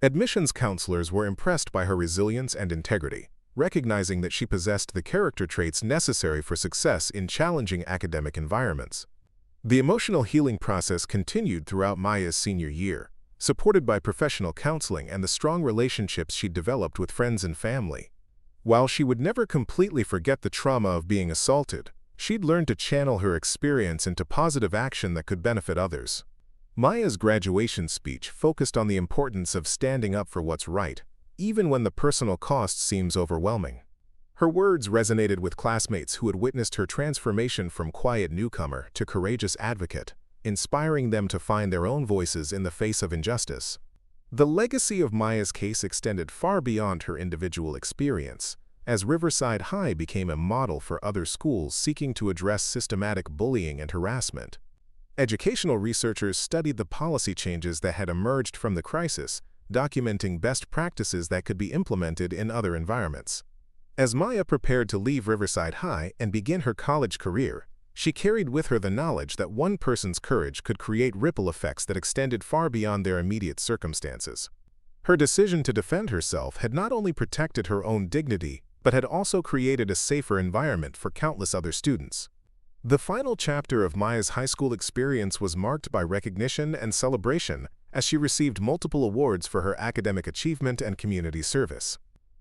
Admissions counselors were impressed by her resilience and integrity, recognizing that she possessed the character traits necessary for success in challenging academic environments. The emotional healing process continued throughout Maya's senior year, supported by professional counseling and the strong relationships she developed with friends and family. While she would never completely forget the trauma of being assaulted, she'd learned to channel her experience into positive action that could benefit others. Maya's graduation speech focused on the importance of standing up for what's right, even when the personal cost seems overwhelming. Her words resonated with classmates who had witnessed her transformation from quiet newcomer to courageous advocate, inspiring them to find their own voices in the face of injustice. The legacy of Maya's case extended far beyond her individual experience, as Riverside High became a model for other schools seeking to address systematic bullying and harassment. Educational researchers studied the policy changes that had emerged from the crisis, documenting best practices that could be implemented in other environments. As Maya prepared to leave Riverside High and begin her college career, she carried with her the knowledge that one person's courage could create ripple effects that extended far beyond their immediate circumstances. Her decision to defend herself had not only protected her own dignity, but had also created a safer environment for countless other students. The final chapter of Maya's high school experience was marked by recognition and celebration as she received multiple awards for her academic achievement and community service.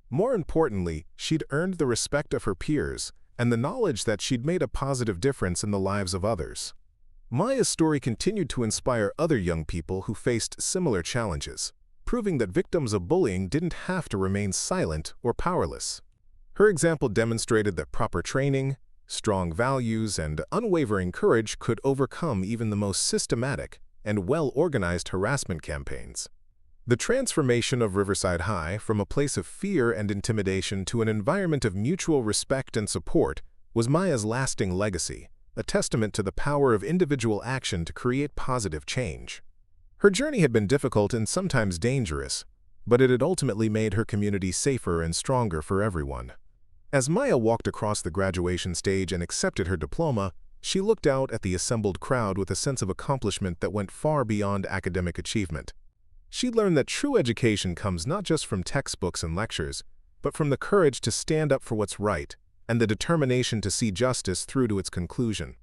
More importantly, she'd earned the respect of her peers and the knowledge that she'd made a positive difference in the lives of others. Maya's story continued to inspire other young people who faced similar challenges, proving that victims of bullying didn't have to remain silent or powerless. Her example demonstrated that proper training, strong values, and unwavering courage could overcome even the most systematic and well-organized harassment campaigns. The transformation of Riverside High from a place of fear and intimidation to an environment of mutual respect and support was Maya's lasting legacy, a testament to the power of individual action to create positive change. Her journey had been difficult and sometimes dangerous, but it had ultimately made her community safer and stronger for everyone. As Maya walked across the graduation stage and accepted her diploma, she looked out at the assembled crowd with a sense of accomplishment that went far beyond academic achievement. She learned that true education comes not just from textbooks and lectures, but from the courage to stand up for what's right and the determination to see justice through to its conclusion.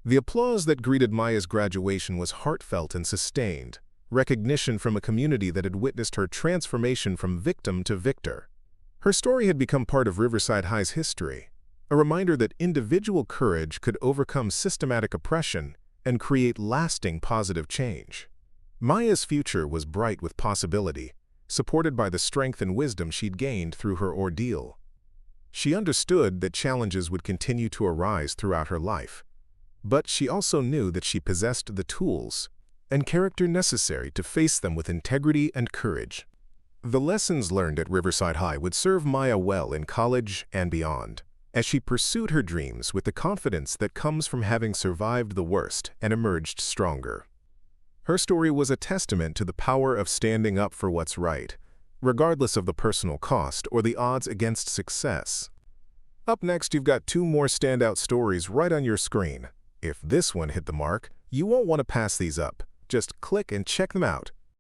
The applause that greeted Maya's graduation was heartfelt and sustained, recognition from a community that had witnessed her transformation from victim to victor. Her story had become part of Riverside High's history, a reminder that individual courage could overcome systematic oppression and create lasting positive change. Maya's future was bright with possibility, supported by the strength and wisdom she'd gained through her ordeal. She understood that challenges would continue to arise throughout her life, but she also knew that she possessed the tools and character necessary to face them with integrity and courage. The lessons learned at Riverside High would serve Maya well in college and beyond, as she pursued her dreams with the confidence that comes from having survived the worst and emerged stronger. Her story was a testament to the power of standing up for what's right, regardless of the personal cost or the odds against success. Up next, you've got two more standout stories right on your screen. If this one hit the mark, you won't want to pass these up. Just click and check them out.